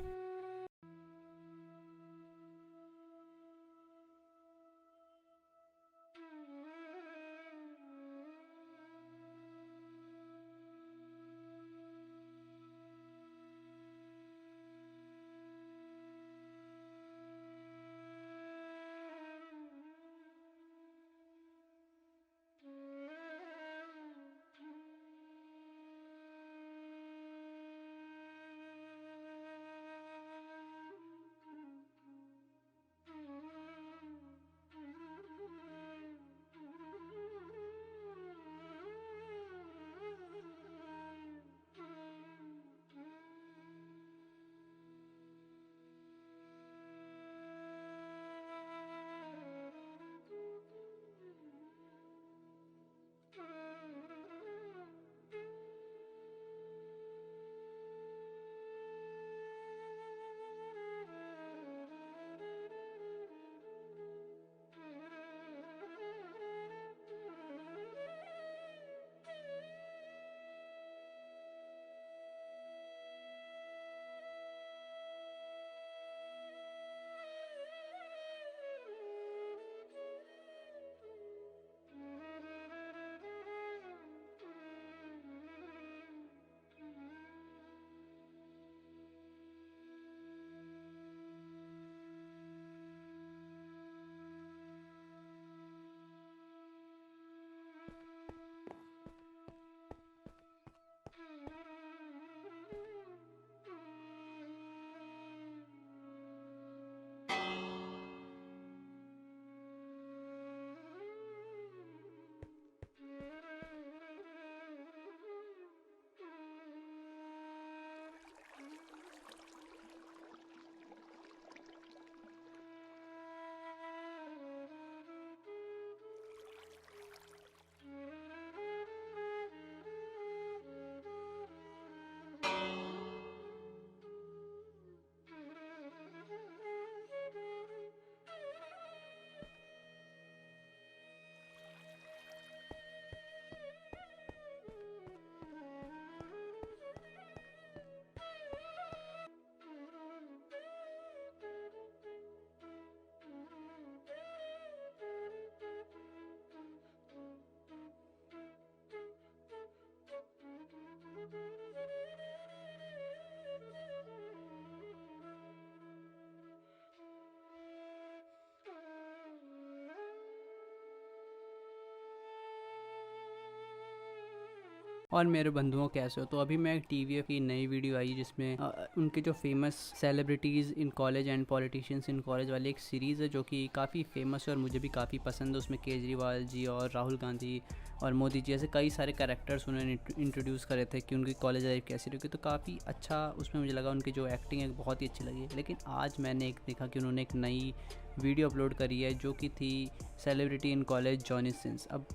और मेरे बंधुओं कैसे हो। तो अभी मैं एक TVF की नई वीडियो आई जिसमें उनके जो famous celebrities in college and politicians in college वाली एक सीरीज़ है जो कि काफ़ी फेमस है और मुझे भी काफ़ी पसंद है। उसमें केजरीवाल जी और राहुल गांधी और मोदी जी ऐसे कई सारे कैरेक्टर्स उन्होंने इंट्रोड्यूस करे थे कि उनकी कॉलेज लाइफ कैसी रही। तो काफ़ी अच्छा उसमें मुझे लगा, उनकी जो एक्टिंग है बहुत ही अच्छी लगी। लेकिन आज मैंने एक देखा कि उन्होंने एक नई वीडियो अपलोड करी है जो कि थी celebrity in college Johnny Sins. अब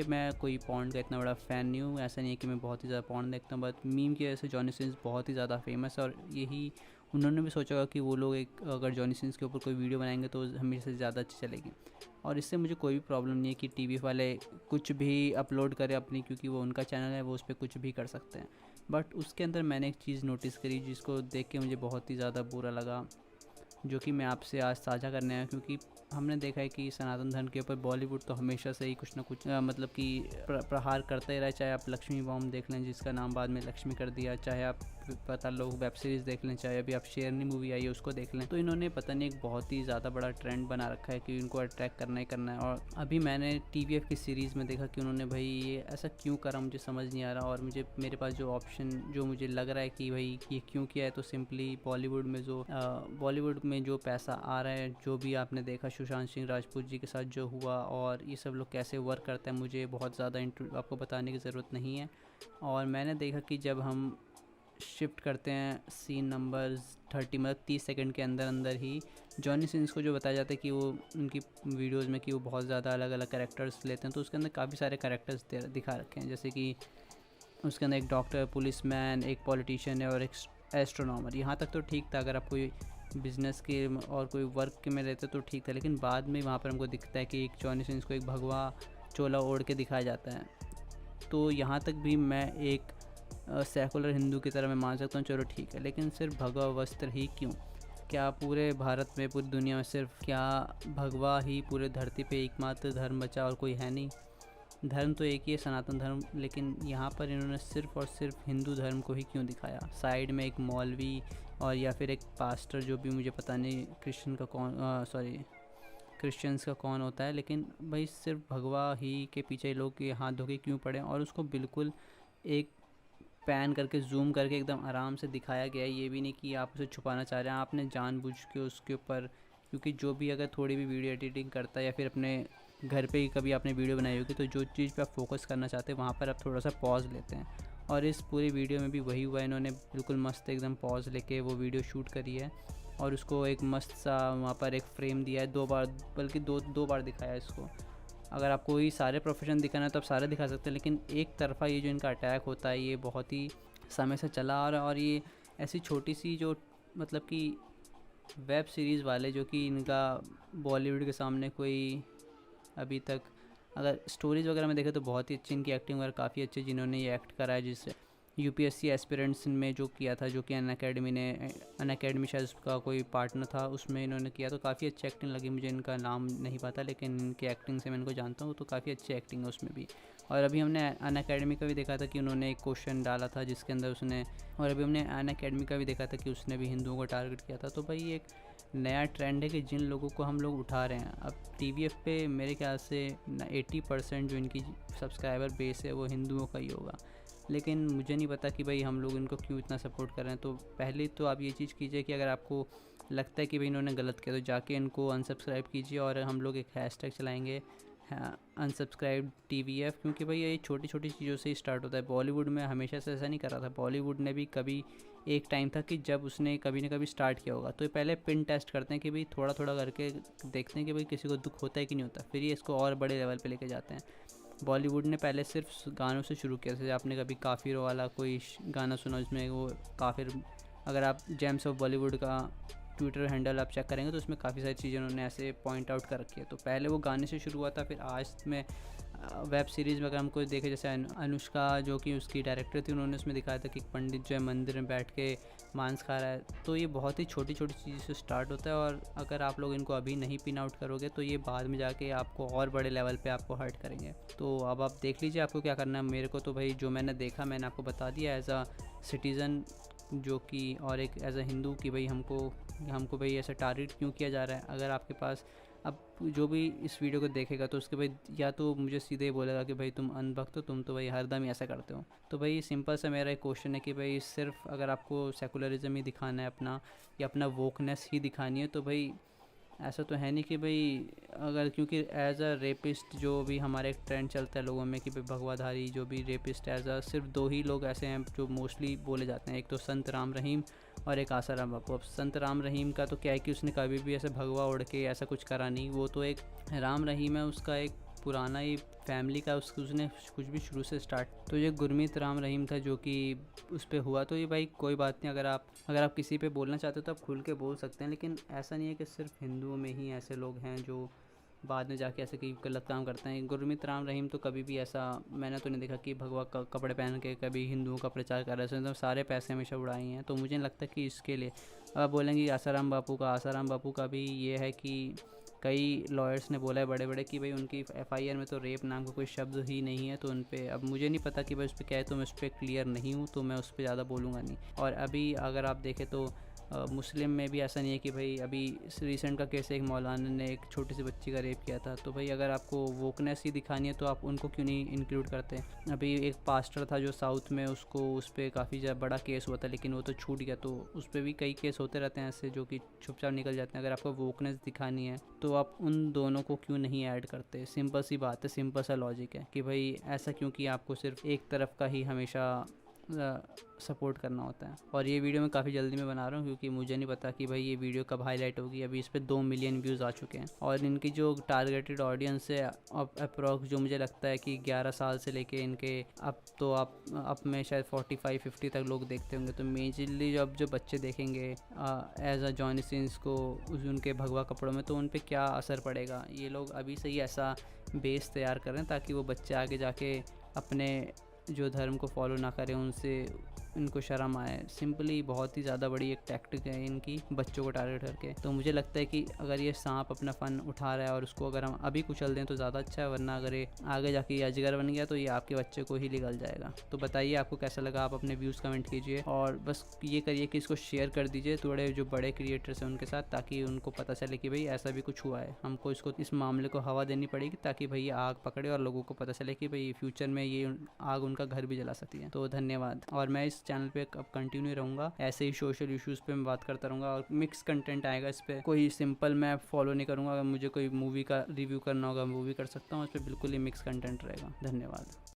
मैं कोई पॉन्ड का इतना बड़ा फ़ैन नहीं हूँ, ऐसा नहीं है कि मैं बहुत ही ज़्यादा पॉन्ड देखता हूँ, बट मीम की वजह से जॉनी सिंस बहुत ही ज़्यादा फेमस है। और यही उन्होंने भी सोचा होगा कि वो लोग एक अगर जॉनी सिंस के ऊपर कोई वीडियो बनाएंगे तो हमेशा से ज़्यादा अच्छी चलेगी। और इससे मुझे कोई भी प्रॉब्लम नहीं है कि TVF वाले कुछ भी अपलोड करें अपनी, क्योंकि वो उनका चैनल है, वो उस पर कुछ भी कर सकते हैं। बट उसके अंदर मैंने एक चीज़ नोटिस करी जिसको देख के मुझे बहुत ही ज़्यादा बुरा लगा, जो कि मैं आपसे आज साझा करने आया। क्योंकि हमने देखा है कि सनातन धर्म के ऊपर बॉलीवुड तो हमेशा से ही कुछ ना कुछ मतलब कि प्रहार करता ही रहा है। चाहे आप लक्ष्मी बॉम्ब देख लें जिसका नाम बाद में लक्ष्मी कर दिया, चाहे आप पता लोग वेब सीरीज़ देख लें, चाहे अभी आप शेरनी मूवी आई है उसको देख लें। तो इन्होंने पता नहीं एक बहुत ही ज़्यादा बड़ा ट्रेंड बना रखा है कि उनको अट्रैक्ट करना ही करना है। और अभी मैंने TVF की सीरीज़ में देखा कि उन्होंने भाई ये ऐसा क्यों करा, मुझे समझ नहीं आ रहा। और मेरे पास जो ऑप्शन जो मुझे लग रहा है कि भाई ये क्यों किया है, तो सिंपली बॉलीवुड में जो पैसा आ रहा है, जो भी आपने देखा सुशांत सिंह राजपूत जी के साथ जो हुआ और ये सब लोग कैसे वर्क करते हैं, मुझे बहुत ज़्यादा आपको बताने की ज़रूरत नहीं है। और मैंने देखा कि जब हम शिफ्ट करते हैं सीन नंबर 30, मतलब 30 सेकंड के अंदर अंदर ही जॉनी सिंस को जो बताया जाता है कि वो उनकी वीडियोस में कि वो बहुत ज़्यादा अलग अलग कैरेक्टर्स लेते हैं, तो उसके अंदर काफ़ी सारे कैरेक्टर्स दिखा रखे हैं। जैसे कि उसके अंदर एक डॉक्टर, पुलिसमैन, एक पॉलिटिशियन है और एक एस्ट्रोनॉमर। यहाँ तक तो ठीक था, अगर आप कोई बिजनेस के और कोई वर्क के में रहते तो ठीक था, लेकिन बाद में वहाँ पर हमको दिखता है कि एक जॉनी सिंस को एक भगवा चोला ओढ़ के दिखाया जाता है। तो यहाँ तक भी मैं एक सेकुलर हिंदू की तरह मैं मान सकता हूँ, चलो ठीक है, लेकिन सिर्फ भगवा वस्त्र ही क्यों? क्या पूरे भारत में, पूरी दुनिया में सिर्फ क्या भगवा ही पूरे धरती पे एकमात्र धर्म बचा और कोई है नहीं? धर्म तो एक ही है, सनातन धर्म, लेकिन यहाँ पर इन्होंने सिर्फ और सिर्फ हिंदू धर्म को ही क्यों दिखाया? साइड में एक मौलवी और या फिर एक पास्टर, जो भी मुझे पता नहीं क्रिश्चियंस का कौन होता है, लेकिन भाई सिर्फ भगवा ही के पीछे लोग के हाथ धो के क्यों पड़े? और उसको बिल्कुल एक पैन करके जूम करके एकदम आराम से दिखाया गया है। ये भी नहीं कि आप उसे छुपाना चाह रहे हैं, आपने जानबूझ के उसके ऊपर, क्योंकि जो भी अगर थोड़ी भी वीडियो एडिटिंग करता है या फिर अपने घर पे ही कभी आपने वीडियो बनाई होगी, तो जो चीज़ पे आप फोकस करना चाहते हैं वहाँ पर आप थोड़ा सा पॉज लेते हैं, और इस पूरी वीडियो में भी वही हुआ है। इन्होंने बिल्कुल मस्त एकदम पॉज लेके वो वीडियो शूट करी है और उसको एक मस्त सा वहाँ पर एक फ्रेम दिया है, 2 बार, बल्कि दो बार दिखाया है इसको। अगर आपको ये सारे प्रोफेशन दिखाना है तो आप सारे दिखा सकते हैं, लेकिन एक तरफ़ा ये जो इनका अटैक होता है ये बहुत ही समय से चला आ रहा है। और ये ऐसी छोटी सी जो मतलब कि वेब सीरीज़ वाले, जो कि इनका बॉलीवुड के सामने कोई अभी तक, अगर स्टोरीज़ वगैरह में देखें तो बहुत ही अच्छी इनकी एक्टिंग वगैरह काफ़ी अच्छी, जिन्होंने ये एक्ट करा है, जिससे यूपीएससी एस्पिरेंट्स में जो किया था, जो कि अनअकैडमी शायद उसका कोई पार्टनर था, उसमें इन्होंने किया, तो काफ़ी अच्छी एक्टिंग लगी मुझे। इनका नाम नहीं पता, लेकिन इनकी एक्टिंग से मैं इनको जानता हूँ, तो काफ़ी अच्छी एक्टिंग है उसमें भी। और अभी हमने अनअकैडमी का भी देखा था कि उन्होंने एक क्वेश्चन डाला था जिसके अंदर उसने, और अभी हमने अनअकैडमी का भी देखा था कि उसने भी हिंदुओं को टारगेट किया था। तो भाई एक नया ट्रेंड है कि जिन लोगों को हम लोग उठा रहे हैं, अब TVF पे मेरे ख्याल से 80% जो इनकी सब्सक्राइबर बेस है वो हिंदुओं का ही होगा, लेकिन मुझे नहीं पता कि भाई हम लोग इनको क्यों इतना सपोर्ट कर रहे हैं। तो पहले तो आप ये चीज़ कीजिए कि अगर आपको लगता है कि भाई इन्होंने गलत किया, तो जाके इनको अनसब्सक्राइब कीजिए, और हम लोग एक हैशटैग चलाएंगे अनसब्सक्राइब TVF, क्योंकि भाई ये छोटी छोटी चीज़ों से ही स्टार्ट होता है। बॉलीवुड में हमेशा से ऐसा नहीं कर रहा था, बॉलीवुड ने भी कभी एक टाइम था कि जब उसने कभी ना कभी स्टार्ट किया होगा, तो ये पहले पिन टेस्ट करते हैं कि भाई थोड़ा थोड़ा करके देखते हैं कि भाई किसी को दुख होता है कि नहीं होता, फिर ये इसको और बड़े लेवल पे लेके जाते हैं। बॉलीवुड ने पहले सिर्फ गानों से शुरू किया, जैसे आपने कभी काफिर वाला कोई गाना सुना, जिसमें वो काफिर, अगर आप जेम्स ऑफ बॉलीवुड का ट्विटर हैंडल आप चेक करेंगे तो उसमें काफ़ी सारी चीज़ें उन्होंने ऐसे पॉइंट आउट कर रखी है। तो पहले वो गाने से शुरू हुआ था, फिर आज में वेब सीरीज़ में अगर हम कोई देखें, जैसे अनुष्का जो कि उसकी डायरेक्टर थी, उन्होंने उसमें दिखाया था कि एक पंडित जो है मंदिर में बैठ के मांस खा रहा है। तो ये बहुत ही छोटी छोटी चीज़ से स्टार्ट होता है, और अगर आप लोग इनको अभी नहीं पिन आउट करोगे तो ये बाद में जाके आपको और बड़े लेवल पे आपको हर्ट करेंगे। तो अब आप देख लीजिए आपको क्या करना है। मेरे को तो भाई जो मैंने देखा मैंने आपको बता दिया एज अ सिटीज़न, जो कि और एक एज अ हिंदू कि भाई हमको भाई ऐसा टारगेट क्यों किया जा रहा है। अगर आपके पास अब जो भी इस वीडियो को देखेगा तो उसके भाई या तो मुझे सीधे बोलेगा कि भाई तुम अनभक्त हो, तुम तो भाई हरदम ही ऐसा करते हो। तो भाई सिंपल सा मेरा एक क्वेश्चन है कि भाई सिर्फ अगर आपको सेकुलरिज्म ही दिखाना है अपना, या अपना वोकनेस ही दिखानी है, तो भाई ऐसा तो है नहीं कि भाई अगर, क्योंकि एज अ रेपिस्ट जो भी हमारे एक ट्रेंड चलता है लोगों में कि भाई भगवाधारी जो भी रेपिस्ट एज अ सिर्फ 2 ही लोग ऐसे हैं जो मोस्टली बोले जाते हैं, एक तो संत राम रहीम और एक आसाराम बापू। अब संत राम रहीम का तो क्या है कि उसने कभी भी ऐसे भगवा उड़ के ऐसा कुछ करा नहीं, वो तो एक राम रहीम है, उसका एक पुराना ही फैमिली का उसने कुछ भी शुरू से स्टार्ट। तो ये गुरमीत राम रहीम था जो कि उस पर हुआ। तो ये भाई कोई बात नहीं, अगर आप किसी पे बोलना चाहते हो तो आप खुल के बोल सकते हैं, लेकिन ऐसा नहीं है कि सिर्फ हिंदुओं में ही ऐसे लोग हैं जो बाद में जाके ऐसे कई गलत काम करते हैं। गुरमीत राम रहीम तो कभी भी ऐसा मैंने तो नहीं देखा कि भगवा कपड़े पहन के कभी हिंदुओं का प्रचार कर रहे हैं। तो सारे पैसे हमेशा उड़ाए हैं, तो मुझे नहीं लगता कि इसके लिए आप बोलेंगे आसाराम बापू का भी ये है कि कई लॉयर्स ने बोला है बड़े बड़े कि भाई उनकी FIR में तो रेप नाम का कोई शब्द ही नहीं है। तो उन पर अब मुझे नहीं पता कि भाई उस पर क्या है, तो मैं उस पर क्लियर नहीं हूँ, तो मैं उस पर ज़्यादा बोलूँगा नहीं। और अभी अगर आप देखें तो मुस्लिम में भी ऐसा नहीं है कि भाई अभी रिसेंट का केस है, एक मौलाना ने एक छोटी सी बच्ची का रेप किया था। तो भाई अगर आपको वोकनेस ही दिखानी है तो आप उनको क्यों नहीं इंक्लूड करते। अभी एक पास्टर था जो साउथ में, उस पर काफ़ी ज़्यादा बड़ा केस हुआ था, लेकिन वो तो छूट गया। तो उस पर भी कई केस होते रहते हैं ऐसे जो कि चुपचाप निकल जाते हैं। अगर आपको वोकनेस दिखानी है तो आप उन दोनों को क्यों नहीं ऐड करते। सिंपल सी बात है, सिंपल सा लॉजिक है कि भाई ऐसा क्योंकि आपको सिर्फ एक तरफ का ही हमेशा सपोर्ट करना होता है। और ये वीडियो मैं काफ़ी जल्दी में बना रहा हूँ क्योंकि मुझे नहीं पता कि भाई ये वीडियो कब हाईलाइट होगी। अभी इस पर 2 मिलियन व्यूज़ आ चुके हैं और इनकी जो टारगेटेड ऑडियंस है अप्रॉक्स जो मुझे लगता है कि 11 साल से लेके इनके अब में शायद 45-50 तक लोग देखते होंगे। तो मेजरली जब जो बच्चे देखेंगे एज अ जॉनी सिंस को उनके भगवा कपड़ों में, तो उन पर क्या असर पड़ेगा। ये लोग अभी से ही ऐसा बेस तैयार कर रहे हैं ताकि वो बच्चे आगे जाके अपने जो धर्म को फॉलो ना करें, उनसे इनको शर्म आए। सिंपली बहुत ही ज़्यादा बड़ी एक टैक्टिक है इनकी बच्चों को टारगेट करके। तो मुझे लगता है कि अगर ये सांप अपना फ़न उठा रहा है और उसको अगर हम अभी कुचल दें तो ज़्यादा अच्छा है, वरना अगर ये आगे जाके ये अजगर बन गया तो ये आपके बच्चे को ही निगल जाएगा। तो बताइए आपको कैसा लगा, आप अपने व्यूज़ कमेंट कीजिए और बस ये करिए कि इसको शेयर कर दीजिए थोड़े जो बड़े क्रिएटर्स हैं उनके साथ, ताकि उनको पता चले कि भाई ऐसा भी कुछ हुआ है। हमको इस मामले को हवा देनी पड़ेगी ताकि भाई ये आग पकड़े और लोगों को पता चले कि भाई फ्यूचर में ये आग उनका घर भी जला सकती है। तो धन्यवाद। और मैं इस चैनल पे अब कंटिन्यू रहूँगा, ऐसे ही सोशल इश्यूज़ पे मैं बात करता रहूँगा और मिक्स कंटेंट आएगा इस पर। कोई सिंपल मैं फॉलो नहीं करूँगा। अगर मुझे कोई मूवी का रिव्यू करना होगा वो भी कर सकता हूँ, इस पर बिल्कुल ही मिक्स कंटेंट रहेगा। धन्यवाद।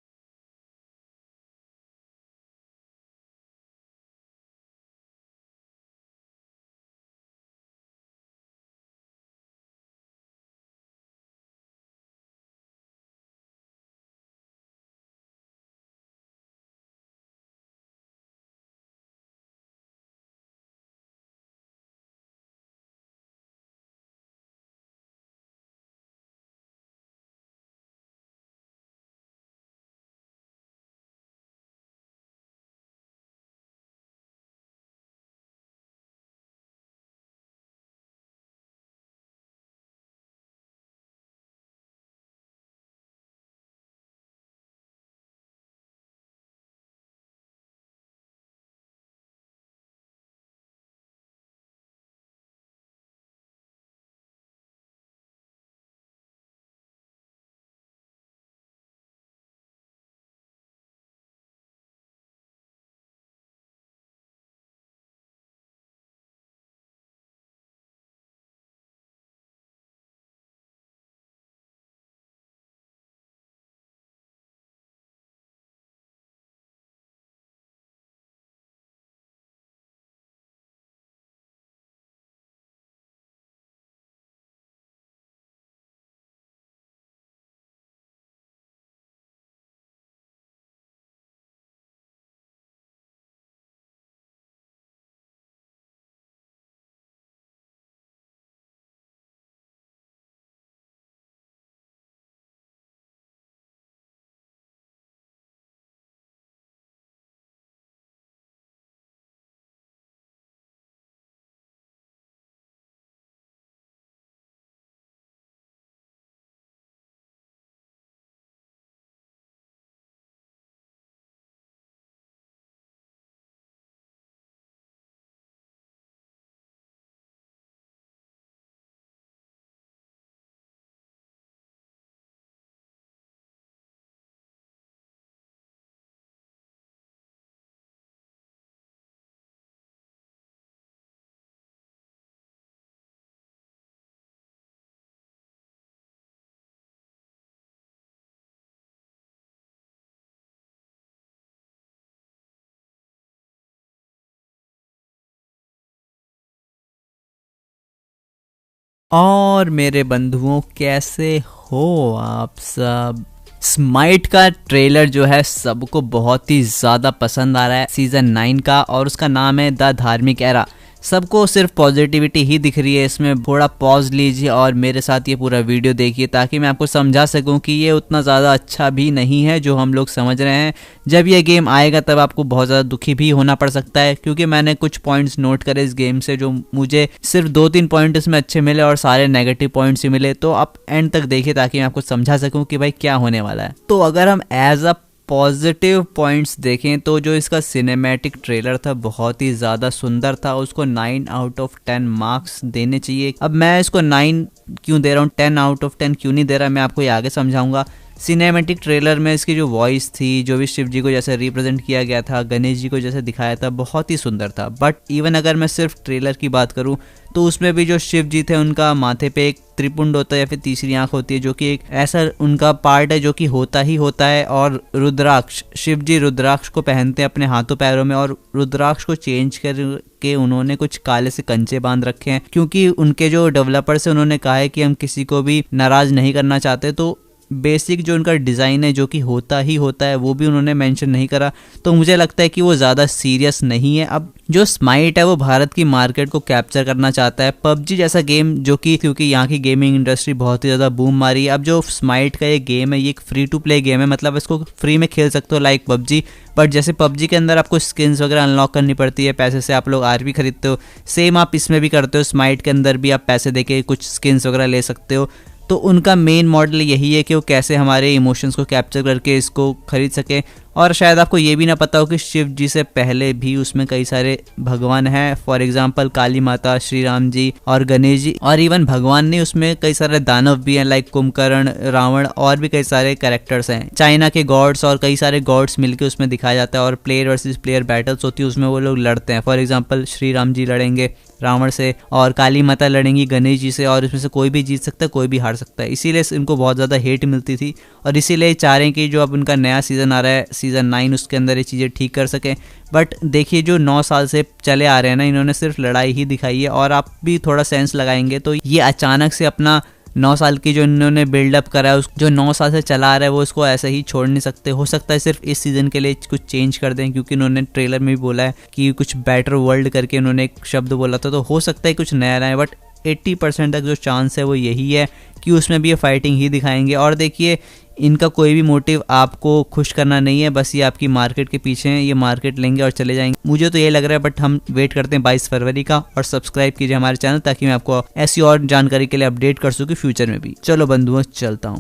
और मेरे बंधुओं कैसे हो आप सब। स्माइट का ट्रेलर जो है सबको बहुत ही ज़्यादा पसंद आ रहा है सीज़न 9 का, और उसका नाम है द धार्मिक एरा। सबको सिर्फ पॉजिटिविटी ही दिख रही है इसमें। थोड़ा पॉज लीजिए और मेरे साथ ये पूरा वीडियो देखिए ताकि मैं आपको समझा सकूं कि ये उतना ज़्यादा अच्छा भी नहीं है जो हम लोग समझ रहे हैं। जब ये गेम आएगा तब आपको बहुत ज़्यादा दुखी भी होना पड़ सकता है, क्योंकि मैंने कुछ पॉइंट्स नोट करे इस गेम से जो मुझे सिर्फ 2-3 पॉइंट इसमें अच्छे मिले और सारे नेगेटिव पॉइंट्स ही मिले। तो आप एंड तक देखिए ताकि मैं आपको समझा सकूँ कि भाई क्या होने वाला है। तो अगर हम एज अ पॉजिटिव पॉइंट्स देखें तो जो इसका सिनेमैटिक ट्रेलर था बहुत ही ज़्यादा सुंदर था, उसको 9 आउट ऑफ 10 मार्क्स देने चाहिए। अब मैं इसको 9 क्यों दे रहा हूँ, 10 आउट ऑफ 10 क्यों नहीं दे रहा, मैं आपको ये आगे समझाऊंगा। सिनेमैटिक ट्रेलर में इसकी जो वॉइस थी, जो भी शिव जी को जैसे रिप्रेजेंट किया गया था, गणेश जी को जैसे दिखाया था, बहुत ही सुंदर था। बट इवन अगर मैं सिर्फ ट्रेलर की बात करूं तो उसमें भी जो शिव जी थे उनका माथे पे एक त्रिपुंड होता है या फिर तीसरी आंख होती है, जो कि एक ऐसा उनका पार्ट है जो कि होता ही होता है। और रुद्राक्ष, शिव जी रुद्राक्ष को पहनते हैं अपने हाथों पैरों में, और रुद्राक्ष को चेंज करके उन्होंने कुछ काले से कंचे बांध रखे हैं, क्योंकि उनके जो डेवलपर्स हैं उन्होंने कहा है कि हम किसी को भी नाराज नहीं करना चाहते। तो बेसिक जो उनका डिज़ाइन है जो कि होता ही होता है वो भी उन्होंने मेंशन नहीं करा, तो मुझे लगता है कि वो ज़्यादा सीरियस नहीं है। अब जो स्माइट है वो भारत की मार्केट को कैप्चर करना चाहता है। पबजी जैसा गेम जो कि, क्योंकि यहाँ की गेमिंग इंडस्ट्री बहुत ही ज़्यादा बूम मारी है, अब जो स्माइट का ये गेम है ये एक फ्री टू प्ले गेम है, मतलब इसको फ्री में खेल सकते हो लाइक पबजी। बट जैसे पबजी के अंदर आपको स्किन्स वगैरह अनलॉक करनी पड़ती है, पैसे से आप लोग आरपी खरीदते हो, सेम आप इसमें भी करते हो। स्माइट के अंदर भी आप पैसे देके कुछ स्किन्स वगैरह ले सकते हो। तो उनका मेन मॉडल यही है कि वो कैसे हमारे इमोशंस को कैप्चर करके इसको खरीद सके। और शायद आपको ये भी ना पता हो कि शिव जी से पहले भी उसमें कई सारे भगवान हैं, फॉर एग्जांपल काली माता, श्री राम जी और गणेश जी। और इवन भगवान नहीं, उसमें कई सारे दानव भी हैं लाइक कुंभकर्ण, रावण और भी कई सारे कैरेक्टर्स हैं। चाइना के गॉड्स और कई सारे गॉड्स मिलके उसमें दिखाया जाता है, और प्लेयर वर्सेस प्लेयर बैटल्स होती है, उसमें वो लोग लड़ते हैं। फॉर एग्जाम्पल श्री राम जी लड़ेंगे रावण से और काली माता लड़ेंगी गणेश जी से, और इसमें से कोई भी जीत सकता है, कोई भी हार सकता है। इसीलिए इनको बहुत ज़्यादा हेट मिलती थी, और इसीलिए चाह रहे हैं कि जो अब उनका नया सीज़न आ रहा है, सीज़न 9, उसके अंदर ये चीज़ें ठीक कर सकें। बट देखिए जो 9 साल से चले आ रहे हैं ना, इन्होंने सिर्फ लड़ाई ही दिखाई है। और आप भी थोड़ा सेंस लगाएंगे तो ये अचानक से अपना 9 साल की जो इन्होंने बिल्डअप करा है, जो 9 साल से चला आ रहा है, वो उसको ऐसे ही छोड़ नहीं सकते। हो सकता है सिर्फ इस सीज़न के लिए कुछ चेंज कर दें, क्योंकि उन्होंने ट्रेलर में भी बोला है कि कुछ बेटर वर्ल्ड करके उन्होंने एक शब्द बोला था, तो हो सकता है कुछ नया आए। बट 80% तक जो चांस है वो यही है कि उसमें भी ये फाइटिंग ही दिखाएंगे। और देखिए इनका कोई भी मोटिव आपको खुश करना नहीं है, बस ये आपकी मार्केट के पीछे हैं, ये मार्केट लेंगे और चले जाएंगे। मुझे तो ये लग रहा है, बट हम वेट करते हैं 22 फरवरी का। और सब्सक्राइब कीजिए हमारे चैनल ताकि मैं आपको ऐसी और जानकारी के लिए अपडेट कर सकूँ फ्यूचर में भी। चलो बंधुओं चलता हूँ।